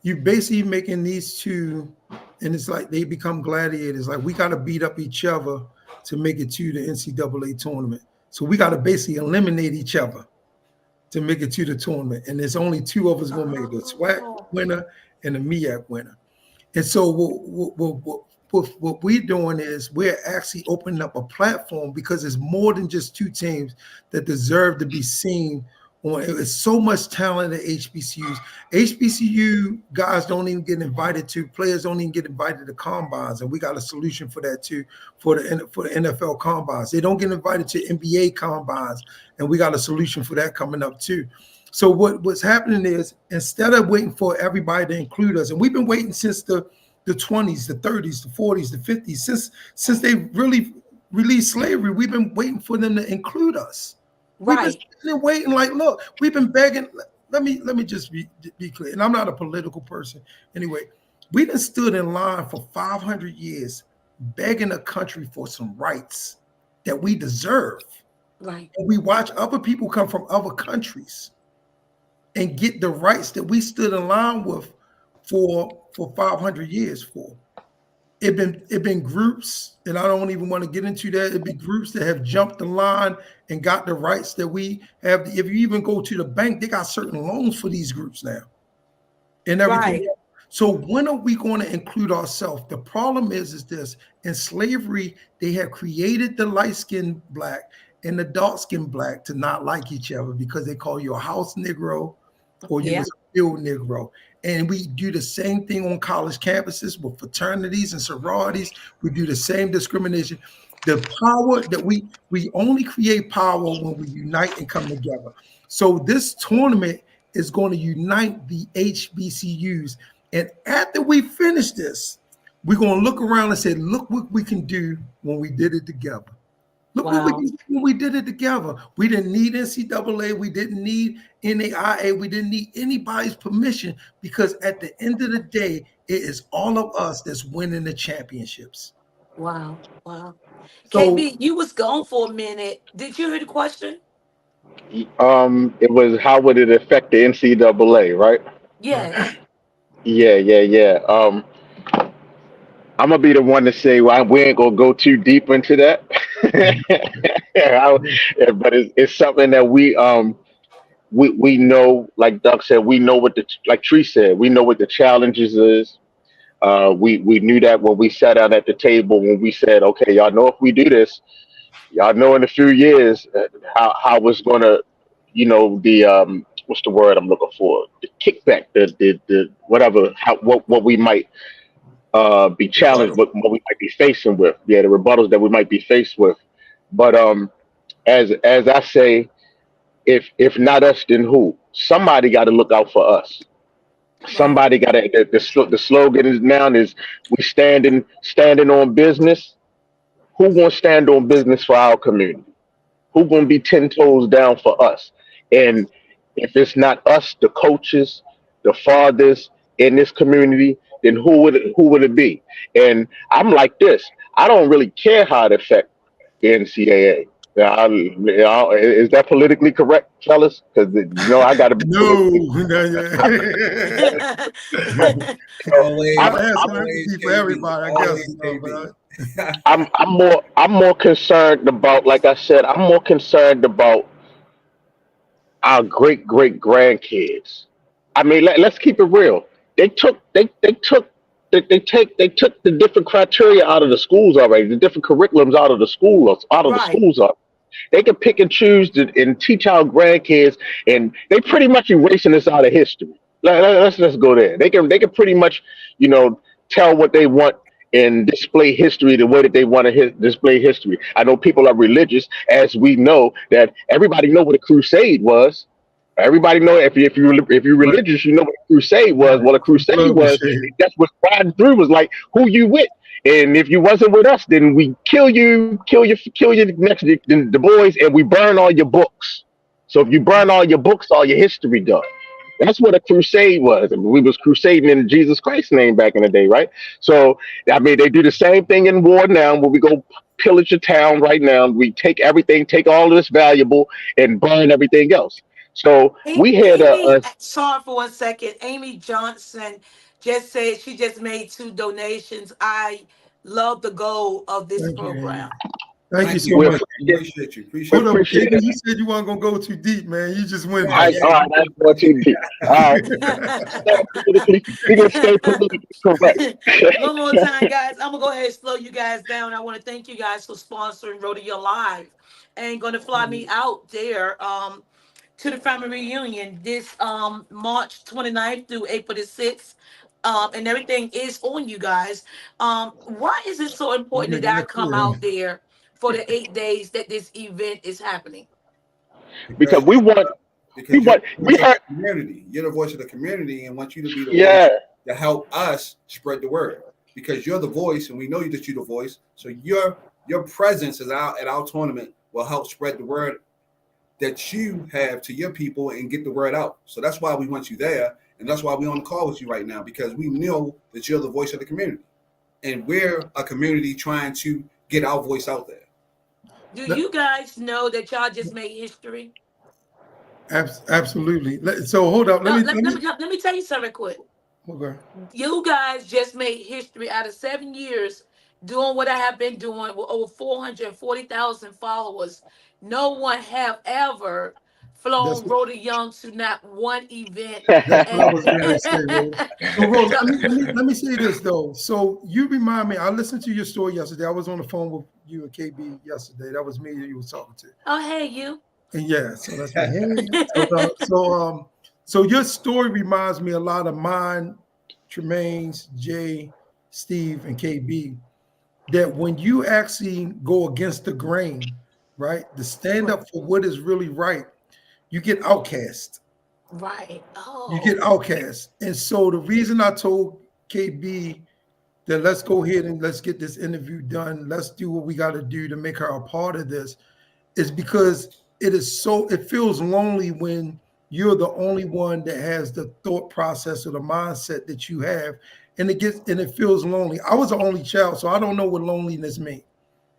you basically making these two, and it's like they become gladiators. Like we got to beat up each other to make it to the NCAA tournament. So we got to basically eliminate each other to make it to the tournament. And there's only two of us going to make it, the SWAC Oh. winner and the MEAC winner. And so what we're doing is we're actually opening up a platform, because it's more than just two teams that deserve to be seen It's so much talent at HBCUs. HBCU guys don't even get invited to players. Don't even get invited to combines, and we got a solution for that too. For the NFL combines, they don't get invited to NBA combines, and we got a solution for that coming up too. So what's happening is instead of waiting for everybody to include us, and we've been waiting since the 20s, the 30s, the 40s, the 50s, since they really released slavery, we've been waiting for them to include us. We've been Right. sitting there waiting, like, look, we've been begging. Let me just be clear, and I'm not a political person anyway. We done stood in line for 500 years, begging a country for some rights that we deserve, Right. and we watch other people come from other countries and get the rights that we stood in line with for 500 years for. It been groups, and I don't even want to get into that. It'd be groups that have jumped the line and got the rights that we have. If you even go to the bank, they got certain loans for these groups now and everything. Right. So when are we going to include ourselves? The problem is this: in slavery, they have created the light-skinned black and the dark-skinned black to not like each other because they call you a house Negro or you Yeah. was a field Negro. And we do the same thing on college campuses with fraternities and sororities. We do the same discrimination. The power that we only create power when we unite and come together. So this tournament is going to unite the HBCUs. And after we finish this, we're going to look around and say, look what we can do when we did it together. Look what we Wow. did when we did it together. We didn't need NCAA. We didn't need NAIA. We didn't need anybody's permission because at the end of the day, it is all of us that's winning the championships. Wow. Wow. So KB, you was gone for a minute. Did you hear the question? It was how would it affect the NCAA, right? right. Yes. Yeah, yeah, yeah. I'm gonna be the one to say, well, we ain't gonna go too deep into that. But it's something that we know, like Doug said, we know what the like Tree said, we know what the challenges is. We knew that when we sat down at the table when we said, okay, y'all know if we do this, y'all know in a few years how it's gonna, the what's the word I'm looking for? The kickback, the whatever, what we might be challenged, Rebuttal. what we might be facing with. Yeah, the rebuttals that we might be faced with. But as I say, if not us, then who? Somebody got to look out for us. Right. Somebody got to. The slogan is now is we standing on business. Who gonna stand on business for our community? Who gonna be 10 toes down for us? And if it's not us, the coaches, the fathers in this community, then who would it be? And I'm like this. I don't really care how it affects the NCAA. Yeah, is that politically correct, fellas? Because I got to be No, politically. no, yeah. I'm, Your Always, answer have to always be for KB, everybody, I guess. always KB. But I'm more concerned about, like I said, I'm more concerned about our great grandkids. I mean, let's keep it real. They took the different criteria out of the schools already, the different curriculums out of the Right. schools already. They can pick and choose and teach our grandkids, and they pretty much erasing this out of history. Let's just go there. They can pretty much, tell what they want and display history the way that they want to display history. I know people are religious, as we know that everybody know what a crusade was. Everybody know if you're right, religious, you know what a crusade was. right. Well, a The crusade blood was was shed. that's what riding through was like. Who you with? And if you wasn't with us, then we kill you next to the boys, and we burn all your books. So if you burn all your books, all your history done. That's what a crusade was. I mean, we was crusading in Jesus Christ's name back in the day, right? So I mean, they do the same thing in war now, where we go pillage a town right now. We take everything, take all of this valuable, and burn everything else. So we had Amy, sorry for 1 second. Amy Johnson just said she just made 2 donations. I love the goal of this Thank you, Amy. program. Thank you Thank so you, we much. thank you. appreciate Appreciate you. we Hold Appreciate up, you. appreciate KB. it. You said you weren't gonna go too deep, man. You just went Right, there. I yeah, all right, you that's going too deep. All right, we gonna stay politically correct. One more time, guys. I'm gonna go ahead and slow you guys down. I want to thank you guys for sponsoring Rhoda Your Live and gonna fly me out there. to the family reunion this March 29th through April the 6th. And everything is on you guys. Why is it so You important making that I that come clear. out there for the 8 days that this event is happening? because because we want we because you're want the we voice of heard. the community. You're the voice of the community, and want you to be the voice Yeah. to help us spread the word. Because you're the voice, and we know that you're the voice. So your presence is out at our tournament will help spread the word that you have to your people and get the word out. So that's why we want you there, and that's why we're on the call with you right now because we know that you're the voice of the community, and we're a community trying to get our voice out there. Do Let- you guys know that y'all just made history? Absolutely. So hold up. Let No, me let, let let me. me let me tell you something quick. Okay. You guys just made history out of 7 years doing what I have been doing with over 440,000 followers. No one have ever That's flown Rhoda Young to not one event. That's what I And was going to say, Rhoda. So, Rhoda, so, let me say this though. So you remind me. I listened to your story yesterday. I was on the phone with you and KB yesterday. That was me that you was talking to. oh hey you. And yeah, so that's me. Hey. So your story reminds me a lot of mine, Tremaine's, Jay, Steve, and KB. That when you actually go against the grain, right, to stand Right. up for what is really right, you get outcast. Right. You get Oh. outcast. And so the reason I told KB that let's go ahead and let's get this interview done, let's do what we got to do to make her a part of this, is because it feels lonely when you're the only one that has the thought process or the mindset that you have, and it feels lonely. I was the only child, so I don't know what loneliness means,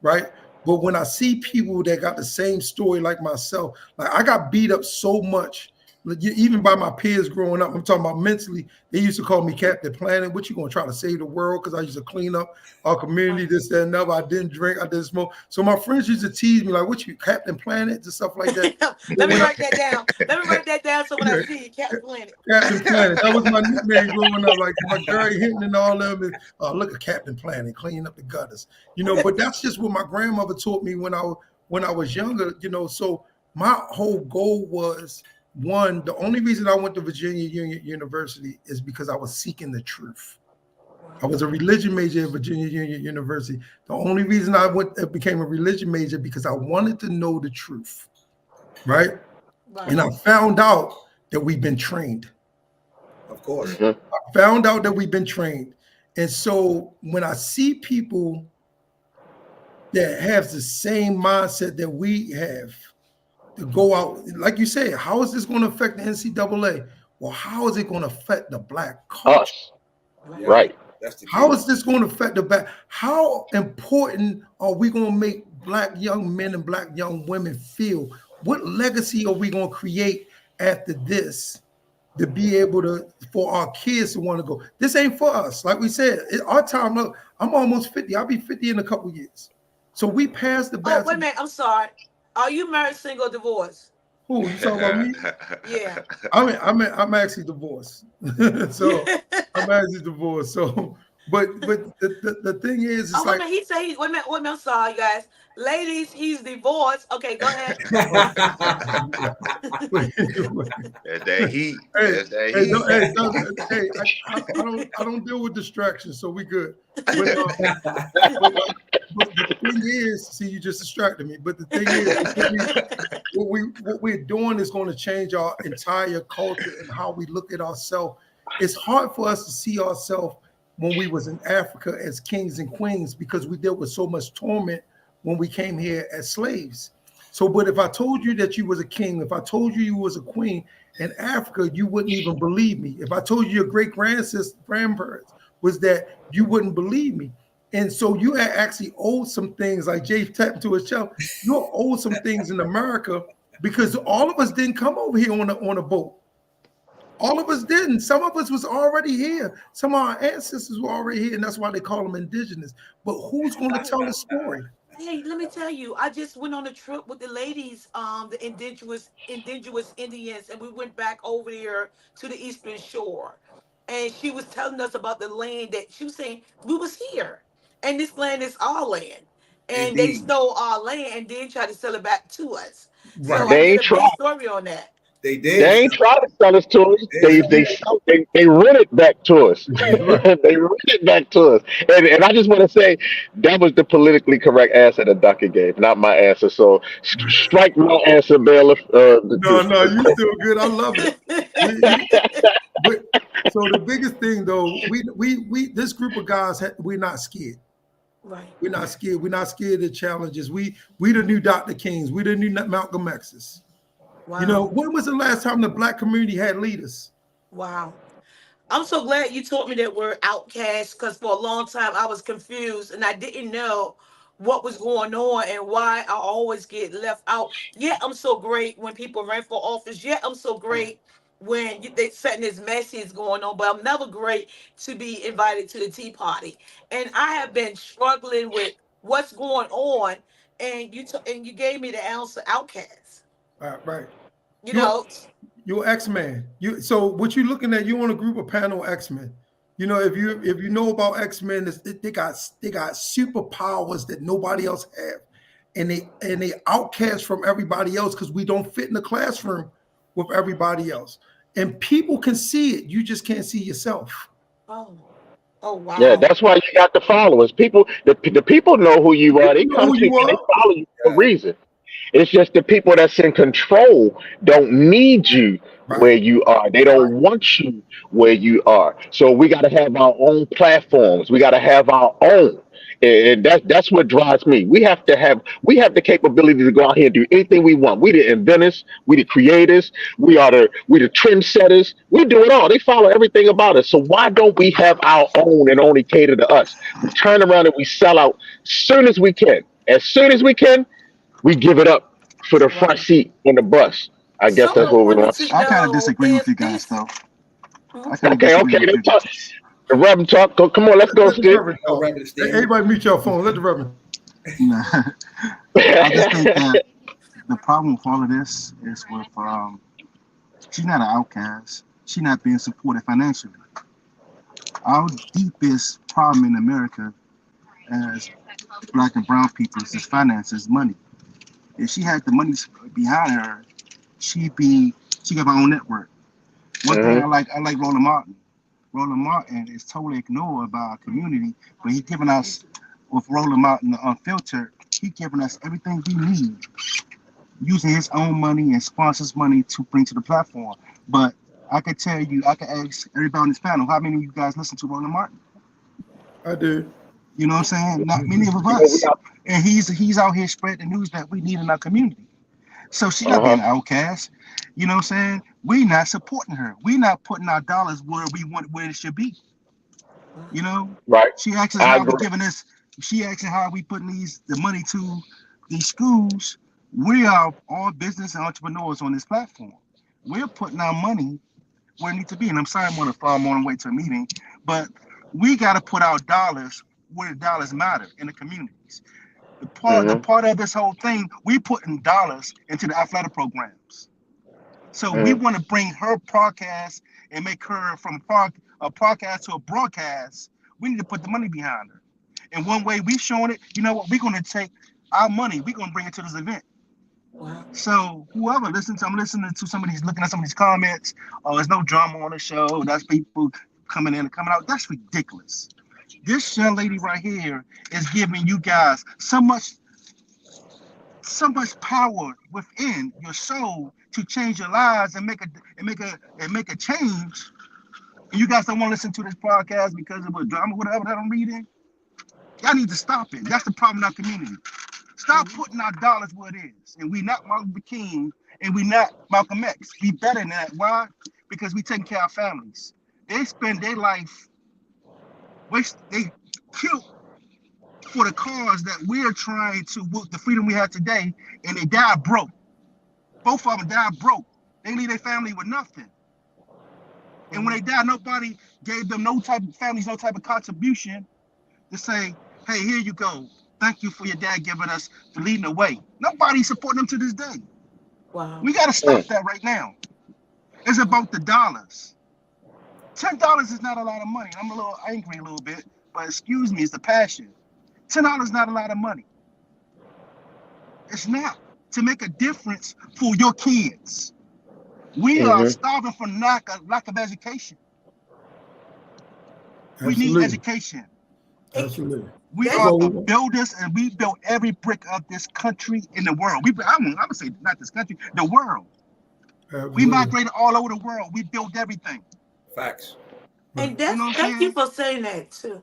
right? But when I see people that got the same story like myself, like I got beat up so much, like, even by my peers growing up. I'm talking about mentally. They used to call me Captain Planet. What you gonna try to save the world? Because I used to clean up our community, Right. this, that, and other. I didn't drink, I didn't smoke. So my friends used to tease me like, "What you, Captain Planet?" and stuff like that. But Let me when I write that down. Let me write that down so when I see you, Captain Planet. Captain Planet. That was my nickname growing up. Like my Gary Hinton and all of them. Look at Captain Planet cleaning up the gutters. But that's just what my grandmother taught me when I was younger. So my whole goal was one. The only reason I went to Virginia Union University is because I was seeking the truth. I was a religion major at Virginia Union University. The only reason became a religion major because I wanted to know the truth, right? And Right. I found out that we've been trained. Of course. Mhm. Found out that we've been trained. And so when I see people that have the same mindset that we have to go out, like you said, how is this going to affect the NCAA? Well, how is it going to affect the black culture? Us. Right. Yeah, Right. that's the How key. is this going to affect the black? How important are we going to make black young men and black young women feel? What legacy are we going to create after this? To be able to, for our kids to want to go. This ain't for us. Like we said, our time. Look, I'm almost 50. I'll be 50 in a couple years. So we passed the Oh, wait a baton. minute. I'm sorry. Are you married, single, divorced? Who you talking about me? Yeah. I'm actually divorced. So I'm actually divorced. So, but the thing is, Oh, it's wait a like, minute. He said wait a minute. I'm sorry, you guys. Ladies, he's divorced. Okay, go ahead. oh, yeah. But anyway, That's that heat. hey, That's that hey, heat. hey, I don't deal with distractions, so we good. But but but the thing is, see, you just distracted me. But the thing is, what we're doing is going to change our entire culture and how we look at ourselves. It's hard for us to see ourselves when we was in Africa as kings and queens because we dealt with so much torment when we came here as slaves. So, but if I told you that you was a king, if I told you you was a queen in Africa, you wouldn't even believe me. If I told you your great grandparents was that, you wouldn't believe me. And so you had actually owed some things, like Jay tapped to his shelf. You owed some things in America because all of us didn't come over here on a boat. All of us didn't. Some of us was already here. Some of our ancestors were already here, and that's why they call them indigenous. But who's going to tell the story? Hey, let me tell you, I just went on a trip with the ladies, the indigenous Indians, and we went back over there to the Eastern Shore. And she was telling us about the land that she was saying we was here. And this land is our land. And they Indeed. stole our land and then tried to sell it back to us. So Right. I They did ain't a big trying. story on that. They did. They ain't try to sell it to us. They did. They rent it back to us. Right. They rent it back to us. And I just want to say that was the politically correct answer that Ducky gave, not my answer. So strike my answer, bailiff. No, no, you still good. I love it. We, we, so the biggest thing though, we this group of guys, we're not scared. Right. We're not scared. We're not scared of challenges. We the new Dr. Kings. We the new Malcolm X's. You know, Wow. when was the last time the black community had leaders? Wow. I'm so glad you taught me that word outcast because for a long time I was confused and I didn't know what was going on and why I always get left out. Yeah, I'm so great when people run for office. Yeah, I'm so great when they setting this message going on, but I'm never great to be invited to the tea party. And I have been struggling with what's going on, and and you gave me the answer, outcast. Right. You You're know, you're X-Men. You so what you looking at, you on a group of panel X-Men. You know, if you know about X-Men, they got superpowers that nobody else have. And they outcast from everybody else because we don't fit in the classroom with everybody else. And people can see it. You just can't see yourself. oh, oh Yeah, wow, that's why you got the followers. The people know who you are. People They know come who to you you and they are. follow you for a reason. It's just the people that's in control don't need you Right. where you are. They don't want you where you are. So we got to have our own platforms. We got to have our own. And that's what drives me. We have the capability to go out here and do anything we want. We the inventors, we the creators, we the trendsetters. We do it all. They follow everything about us. So why don't we have our own and only cater to us? We turn around and we sell out soon as we can. As soon as we can, we give it up for the front wow. seat on the bus. I guess that's Someone what we wanted want. to I kind of know disagree with if you guys, this. though. Hmm? I kind of Okay, disagree okay. with They you talk. guys. The Reverend talk. Come on, let's go, Let the Skip. Reverend Oh, talk. Reverend Stephen. Everybody mute your phone. Let the Reverend. You know, I just think that the problem with all of this is with she's not an outcast. She's not being supported financially. Our deepest problem in America as black and brown people is finances, money. If she had the money behind her, she got her own network. One thing Hmm. I like Roland Martin. Roland Martin is totally ignored by our community, but he's giving us with Roland Martin Unfiltered, he's giving us everything we need using his own money and sponsors money to bring to the platform. But I could tell you, I could ask everybody on this panel, how many of you guys listen to Roland Martin? I do. You know what I'm saying? Not many of You know, we us. got. And he's out here spreading the news that we need in our community. So she's Uh not being huh. an outcast. You know what I'm saying? We not supporting her. We not putting our dollars where it should be. You Wow, know? Right. She asking I how we agree. giving this, she asking how we putting the money to these schools. We are all business and entrepreneurs on this platform. We're putting our money where it needs to be. And I'm sorry I'm on the way to a meeting, but we gotta put our dollars where the dollars matter in the communities. The Hmm. part of this whole thing, we putting dollars into the athletic programs. So we Hmm. want to bring her podcast and make her from a podcast to a broadcast. We need to put the money behind her. And one way we showing it, you know what? We're gonna take our money. We're gonna bring it to this event. wow, So whoever listens, I'm listening to somebody's looking at some of these comments. Oh, there's no drama on the show. That's people coming in and coming out. That's ridiculous. This young lady right here is giving you guys so much power within your soul to change your lives and make a change. And you guys don't want to listen to this podcast because of a drama, whatever that I'm reading. Y'all need to stop it. That's the problem in our community. Stop mhm, putting our dollars where it is. And we not Martin Luther King and we not Malcolm X. We better than that. Why? Because we taking care of families. They spend their life they kill for the cause that we're trying to work the freedom we have today, and they die broke. Both of them died broke. They leave their family with nothing. And when wow, they died, nobody gave them no type of families, no type of contribution to say, hey, here you go. Thank you for your dad giving us for leading the way. Nobody's supporting them to this day. wow, We got to Mm. stop that right now. It's wow, about the dollars. $10 is not a lot of money. I'm a little angry a little bit, but excuse me, it's the passion. $10 is not a lot of money. It's not to make a difference for your kids. We are Hmm. starving from lack of education. We need Absolutely. education. And Absolutely. We that's are Well, the builders, and we built every brick of this country in the world. I would say not this country, the world. We absolutely. migrated all over the world. We built everything. Facts. Right. You know what I'm thank you saying? for saying that too.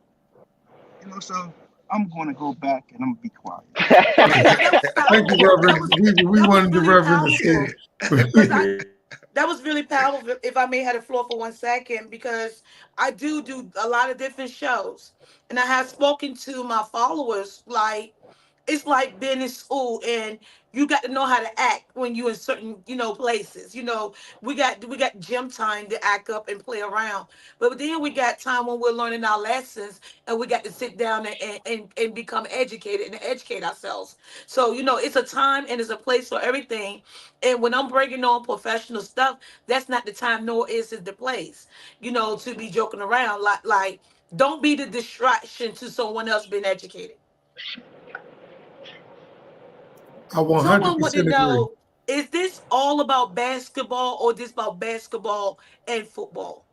So I'm going to go back and I'm gonna be quiet. That was Thank you, powerful. Reverend. We That was wanted the really Reverend to powerful say because I it. that was really powerful. If I may have the floor for 1 second, because I do a lot of different shows, and I have spoken to my followers like it's like being in school and you got to know how to act when you in certain places. We got gym time to act up and play around, but then we got time when we're learning our lessons and we got to sit down and become educated and educate ourselves. So it's a time and it's a place for everything. And when I'm bringing on professional stuff, that's not the time, nor is it the place, to be joking around. Like don't be the distraction to someone else being educated. I Someone want to 100% agree. know, is this all about basketball or this about basketball and football?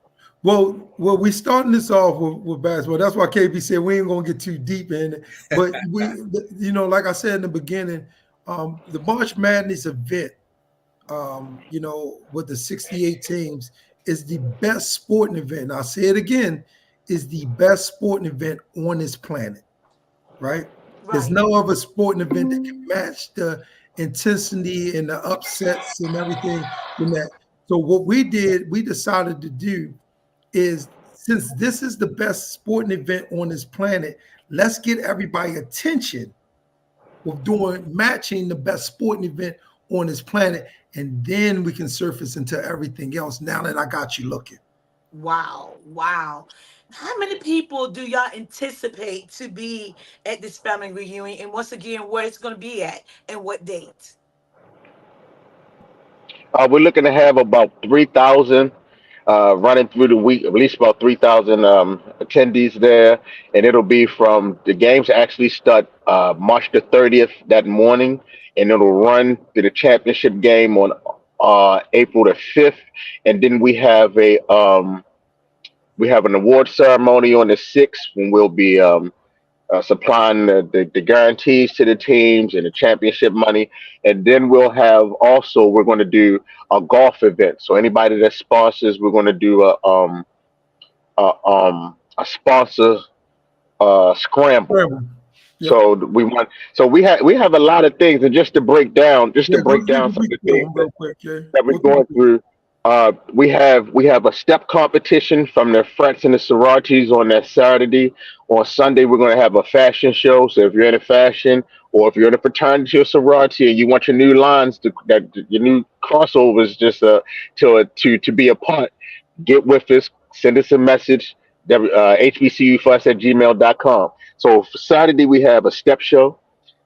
Well, we starting this off with basketball. That's why KB said we ain't gonna get too deep in it. But like I said in the beginning, the March Madness event, with the 68 teams, is the best sporting event. And I'll say it again, is the best sporting event on this planet, right? There's Right. no other sporting event that can match the intensity and the upsets and everything in that. So what we did, we decided to do is, since this is the best sporting event on this planet, let's get everybody attention with doing matching the best sporting event on this planet, and then we can surface into everything else. Now that I got you looking, Wow. Wow. How many people do y'all anticipate to be at this family reunion? And once again, where it's going to be at and what date? We're looking to have about 3,000 running through the week, at least about 3,000 attendees there. And it'll be from the games actually start March the 30th that morning, and it'll run to the championship game on April the 5th. And then we have an award ceremony on the 6th when we'll be supplying the guarantees to the teams and the championship money. And then we're going to do a golf event. So anybody that sponsors, we're going to do a sponsor scramble. Trevor. Yep. So we have a lot of things, and just to Yeah, go break through down the some of week the for things him real quick. Okay, that we're go through the going week. through. We have a step competition from the frats and the sororities on that Saturday. On Sunday, we're going to have a fashion show. So if you're into fashion, or if you're in a fraternity or sorority and you want your new lines your new crossovers just to be a part, get with us. Send us a message. HBCU4Us at gmail.com. So for Saturday we have a step show.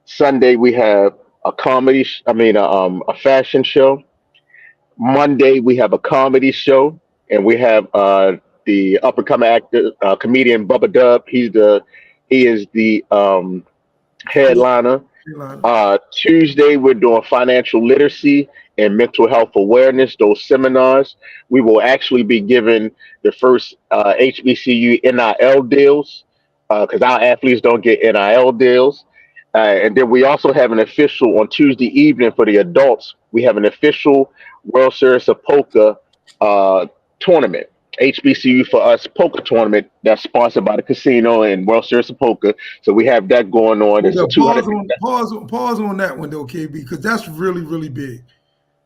Sunday we have a comedy. A fashion show. Monday we have a comedy show, and we have the up and coming actor comedian Bubba Dub. He is the Yeah, headliner. Carolina. Tuesday, we're doing financial literacy and mental health awareness, those seminars. We will actually be giving the first HBCU NIL deals because our athletes don't get NIL deals. And then we also have an official on Tuesday evening for the adults. We have an official World Series of Poker uh, tournament. HBCU4Us poker tournament that's sponsored by the casino and World Series of Poker. So we have that going on. Hold It's a up, 200. pause on that one though, KB, because that's really, really big.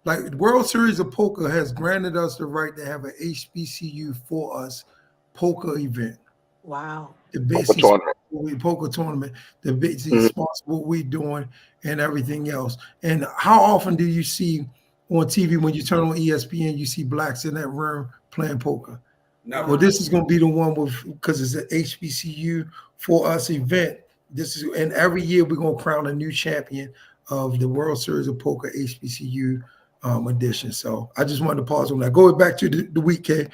Like World Series of Poker has granted us the right to have an HBCU for us poker event. Wow. The Poker basically tournament. poker tournament, the basically Mhm. sponsor what we doing and everything else. And how often do you see on TV when you turn on ESPN, you see blacks in that room playing poker? Never. Well, Wow. this is going to be the one with, because it's an HBCU for us event. This is, and every year we're going to crown a new champion of the World Series of Poker HBCU edition. So I just wanted to pause on that. Go back to the week, K.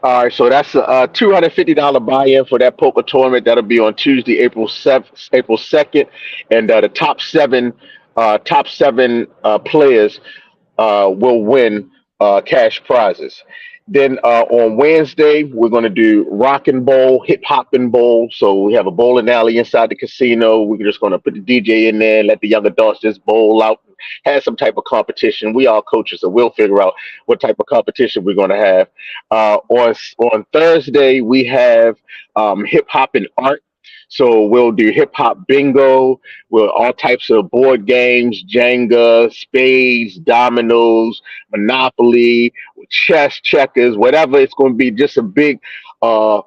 All right, so that's a $250 buy-in for that poker tournament. That'll be on Tuesday, April 2nd, and the top seven players will win cash prizes. Then on Wednesday, we're going to do rock and bowl, hip hop and bowl. So we have a bowling alley inside the casino. We're just going to put the DJ in there, let the young adults just bowl out, have some type of competition. We all coaches, so we'll figure out what type of competition we're going to have. On Thursday, we have hip hop and art. So we'll do hip hop bingo with all types of board games, Jenga, spades, dominoes, Monopoly, chess, checkers, whatever. It's going to be just a big uh,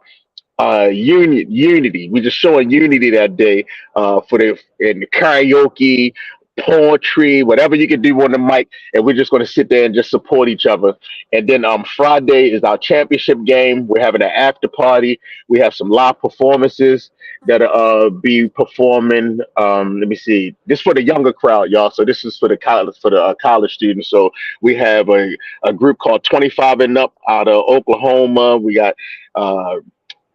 unity. We're just showing unity that day for the in the karaoke, poetry, whatever you can do on the mic, and we're just going to sit there and just support each other. And then Friday is our championship game. We're having an after party. We have some live performances that be performing. Let me see. This for the younger crowd, y'all. So this is for the college students. So we have a group called 25 and Up out of Oklahoma. We got uh,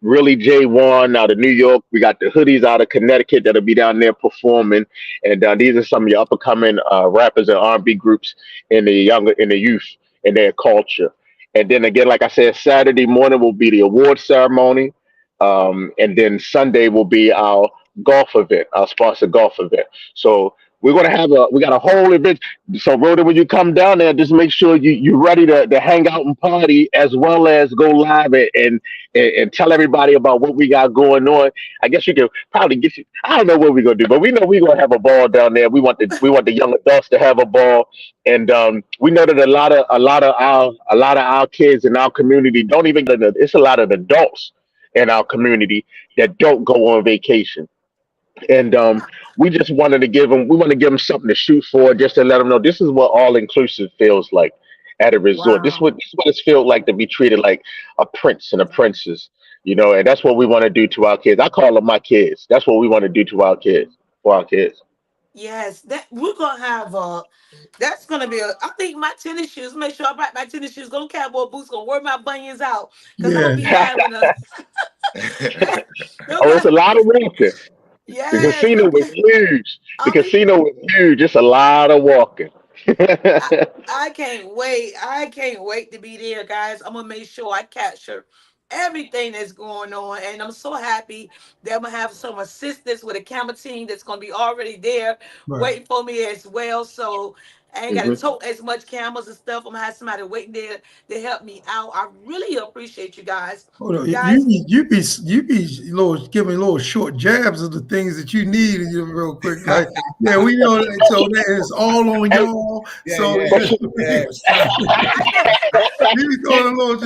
Really J1 out of New York. We got the Hoodies out of Connecticut that'll be down there performing. And these are some of your up and coming rappers and R&B groups in the youth in their culture. And then again, like I said, Saturday morning will be the award ceremony. And then Sunday will be our golf event, our sponsored golf event. So we got a whole event. So Rhoda, when you come down there, just make sure you're ready to hang out and party as well as go live and tell everybody about what we got going on. I guess you can probably get you. I don't know what we're gonna do, but we know we're gonna have a ball down there. We want the young adults to have a ball, and we know that a lot of our kids in our community don't even. It's a lot of adults in our community that don't go on vacation, and we just wanted to give them. We want to give them something to shoot for, just to let them know this is what all inclusive feels like at a resort. Wow. This is what it's felt like to be treated like a prince and a princess, and that's what we want to do to our kids. I call them my kids. That's what we want to do to our kids, for our kids. Yes, that we're gonna have that's gonna be I think my tennis shoes, make sure I brought my tennis shoes, gonna cowboy boots, gonna wear my bunions out. Cause I'm gonna Yeah. be having a they're Oh, it's gonna- a lot of walking. The yes, casino was huge. The I'll be casino was huge. It's a lot of walking. I, I can't wait. I can't wait to be there, guys. I'm gonna make sure I capture everything that's going on, and I'm so happy that I'm gonna have some assistance with a camera team that's gonna be already there Right. waiting for me as well. So I ain't gotta Mhm. tote as much cameras and stuff. I'm gonna have somebody waiting there to help me out. I really appreciate you guys, Hold on. guys. You be little giving little short jabs of the things that you need real quick. Like, yeah, we know that. So that is all on Hey, y'all. Yeah, So yeah, yeah, yeah. I know. you be throwing a little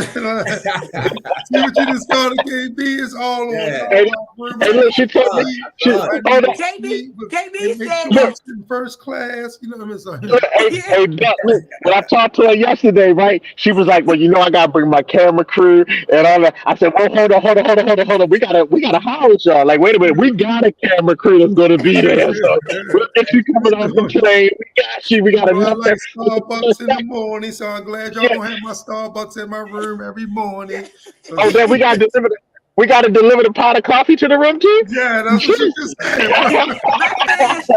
see what you just started, KB. It's all on Yeah. hey, y'all. hey, Remember, look, she told me. eat God. right in Hold your on. KB sleep, KB and make said sure you Look, that. sit in first class. You know what I mean? So, look, hey, Yeah. hey, Doc, look, when I talked to her yesterday, right? She was like, "Well, I gotta bring my camera crew and all that." I said, "Well, hold on. We gotta house y'all. Like, wait a minute, we got a camera crew that's gonna be there. So we'll get you coming on the plane. We got you. We you got know, I enough." like Starbucks in the morning, so I'm glad y'all Yeah. gonna have my Starbucks in my room every morning. So, Oh, then we got to deliver. We got to deliver the pot of coffee to the room too. yeah, that's what she just said. my fans,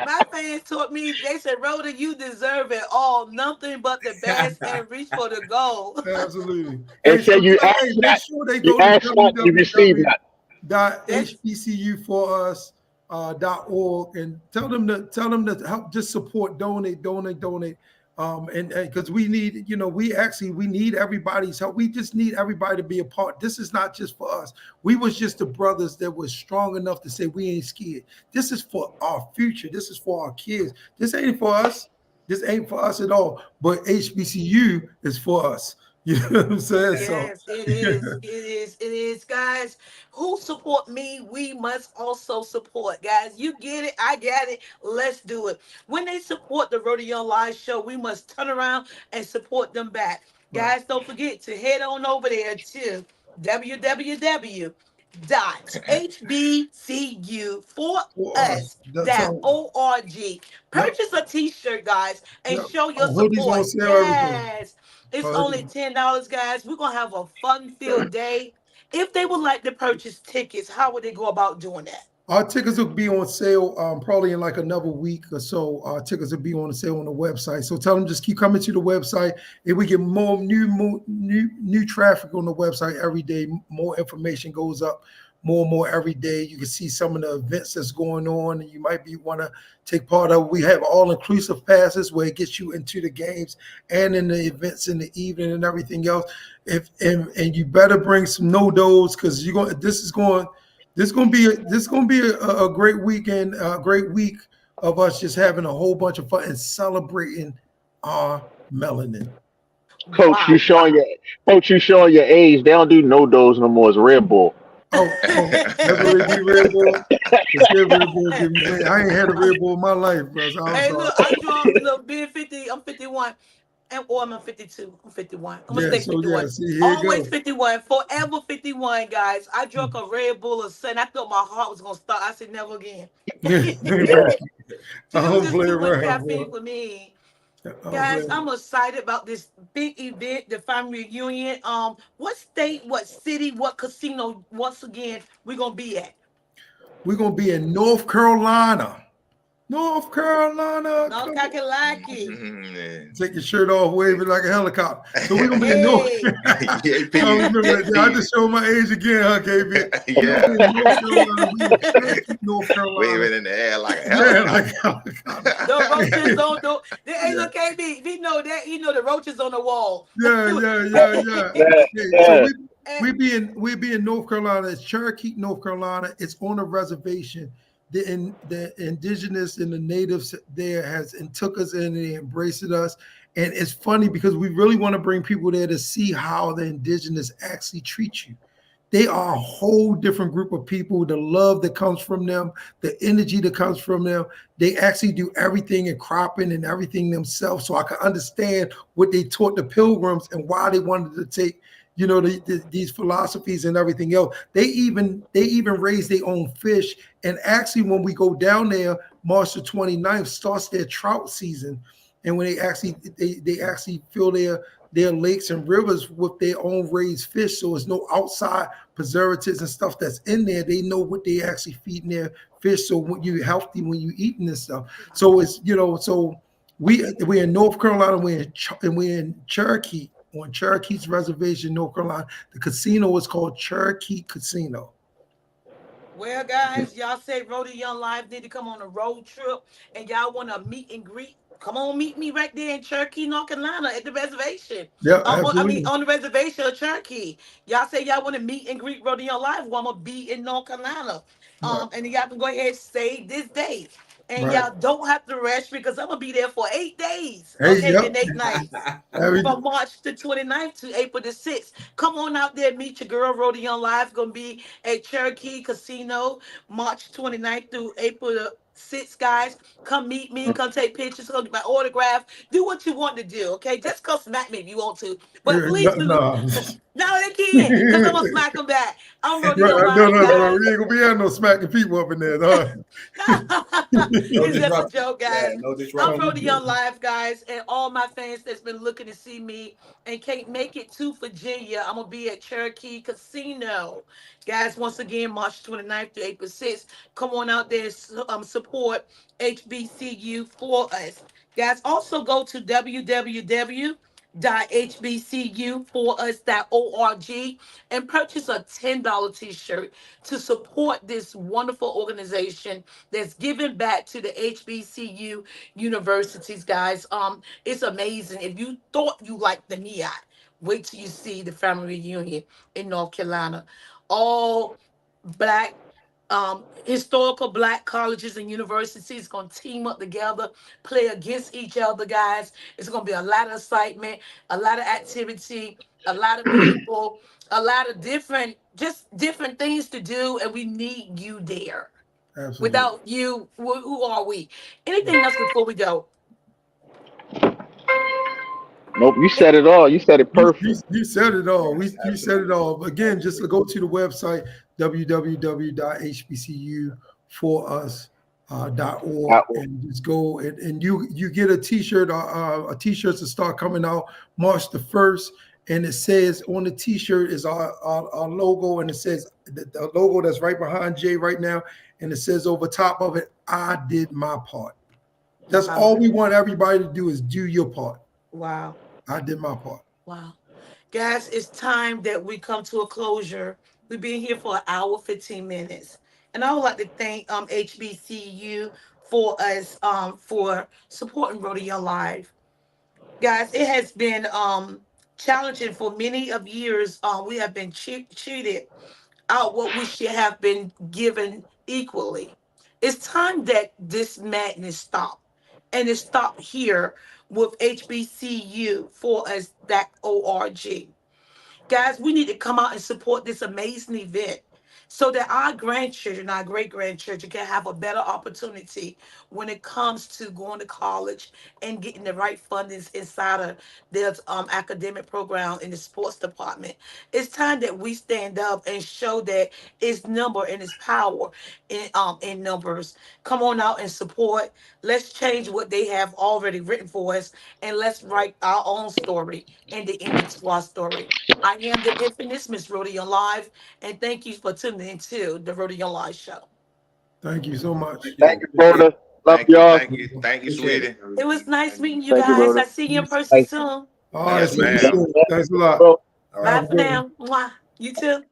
my fans taught me, they said, Rhoda, you deserve it all, nothing but the best, and reach for the goal. Absolutely. And Hey, so say you hey, ask make not, sure they you go to ask not, you receive not. That's www.hbcu4us .org and tell them to help just support, donate. And because we need, we need everybody's help. We just need everybody to be a part. This is not just for us. We was just the brothers that was strong enough to say we ain't scared. This is for our future. This is for our kids. This ain't for us. This ain't for us at all. But HBCU is for us. You know what I'm saying? So yes, it is. It is. It is, guys. Who support me, we must also support, guys. You get it. I get it. Let's do it. When they support the Rodeo Live show, we must turn around and support them back. right. Guys, don't forget to head on over there to For us. That's all. www.hbcu4us.org. Yep. Purchase a t-shirt, guys, and Yep. show your Our hoodies on support. sale, everything. Yes. It's So only $10, guys. We're gonna have a fun-filled day. If they would like to purchase tickets, how would they go about doing that? Our tickets will be on sale probably in like another week or so. Our tickets will be on sale on the website. So tell them just keep coming to the website. If we get more new traffic on the website every day, more information goes up more and more every day. You can see some of the events that's going on, and you might be want to take part of. We have all inclusive passes where it gets you into the games and in the events in the evening and everything else. If and you better bring some no dos because you're going. This is gonna be a great weekend, a great week of us just having a whole bunch of fun and celebrating our melanin. Coach, Wow, wow. you showing your age. They don't do no dos no more. It's Red Bull. Oh, that's what they be Red Bull. It's their Red Bull give me. Man, I ain't had a Red Bull in my life, bro. So I'm Hey, sorry. look, I draw, look, being 50, I'm 51. And or I'm 52. I'm 51. I'm gonna Yeah, stay so yeah, 51. see, here you Always go. 51. Forever 51, guys. I drunk a Red Bull of sun. I thought my heart was gonna stop. I said never again. I It was don't just play too much around, boy. caffeine for me. I don't play Guys, around. I'm excited about this big event, the family reunion. What state, what city, what casino once again we're gonna be at? We're gonna be in North Carolina. North Carolina, North come on. Kakalaki. Man. Take your shirt off, waving like a helicopter. So we're gonna be in North. Hey. Yeah, I P, remember that. I P, just showed my age again, huh, KB? We're gonna yeah, be in North Carolina. We in Cherokee, North Carolina. waving in the air like a Yeah, like helicopter. helicopter. The roaches on the hey Yeah, look KB, we know that you know the roaches on the wall. yeah. Yeah, Okay, so yeah. we be in North Carolina. It's Cherokee, North Carolina. It's on a reservation. The indigenous and the natives there has and took us in and they embraced us. And it's funny because we really want to bring people there to see how the indigenous actually treat you. They are a whole different group of people. The love that comes from them, the energy that comes from them. They actually do everything in cropping and everything themselves. So I can understand what they taught the pilgrims and why they wanted to take, these philosophies and everything else. They even raise their own fish. And actually, when we go down there, March the 29th starts their trout season. And when they actually fill their lakes and rivers with their own raised fish. So it's no outside preservatives and stuff that's in there. They know what they actually feeding their fish. So when you're healthy when you eating this stuff. So it's so we're in North Carolina, we're in Cherokee on Cherokee's reservation, North Carolina. The casino is called Cherokee Casino. Well, guys, y'all say Rhoda Young Live need to come on a road trip and y'all want to meet and greet. Come on, meet me right there in Cherokee, North Carolina at the reservation. Yeah, I mean, absolutely. on the reservation of Cherokee. Y'all say y'all want to meet and greet Rhoda Young Live. Well, I'm going to be in North Carolina. Right, And y'all can go ahead and save this date. And right. y'all don't have to rush because I'm going to be there for 8 days. Hey, Okay, yep. and 8 nights Every, from March the 29th to April the 6th. Come on out there, meet your girl, Rhoda Young Live. Gonna be at Cherokee Casino, March 29th through April the 6th, guys. Come meet me, come take pictures, come get my autograph. Do what you want to do, okay? Just come smack me if you want to. But please no, do. no. No, they can't, because I'm gonna smack them back. I'm Rhoda Young Right, no, Live, no, no. guys. We ain't gonna be having no smacking people up in there. No. No It's just a disruption. joke, Yeah, guys. no I'm disruption. Rhoda Young Live, guys, and all my fans that's been looking to see me and can't make it to Virginia. I'm gonna be at Cherokee Casino, guys. Once again, March 29th to April 6th. Come on out there, support HBCU for us, guys. Also go to www.hbcu4us.org and purchase a $10 t-shirt to support this wonderful organization that's giving back to the HBCU universities, guys. It's amazing. If you thought you liked the NEI, wait till you see the family reunion in North Carolina. All black historical black colleges and universities going to team up together, play against each other, guys. It's going to be a lot of excitement, a lot of activity, a lot of people, a lot of different things to do, and we need you there. Absolutely. Without you, who are we? Anything else before we go? Nope, you said it all. You said it perfect. You said it all. You said it Absolutely. all. Again, just to go to the website www.hbcu4us.org and just go and you get a t-shirt a t-shirts to start coming out March the 1st, and it says on the t-shirt is our logo, and it says the logo that's right behind Jay right now. and it says over top of it, I did my part. That's all Wow. we want everybody to do is do your part. Wow. I did my part. Wow. Guys, it's time that we come to a closure. We've been here for an hour, 15 minutes. And I would like to thank HBCU for us for supporting Rodeo Live. Guys, it has been challenging for many of years. We have been cheated out what we should have been given equally. It's time that this madness stop. And it stopped here with HBCU for us.org. Guys, we need to come out and support this amazing event so that our grandchildren, our great grandchildren, can have a better opportunity when it comes to going to college and getting the right fundings inside of their academic program in the sports department. It's time that we stand up and show that it's number and it's power in numbers. Come on out and support. Let's change what they have already written for us, and let's write our own story and the ending to our story. I am the infamous Miss Rhoda Live, and thank you for tuning in to the Rhoda Live show. Thank you so much. Thank Thank you. you, Appreciate it. Rhoda. Love Thank you, y'all. thank you, thank you, Appreciate it. sweetie. It was nice meeting you Thank you, guys. Rhoda. I see you in person Thank soon. All right, Yes, see you ma'am. soon. Thanks a you, lot. bro. All Bye Have a right. for good one. now. Mwah. You too.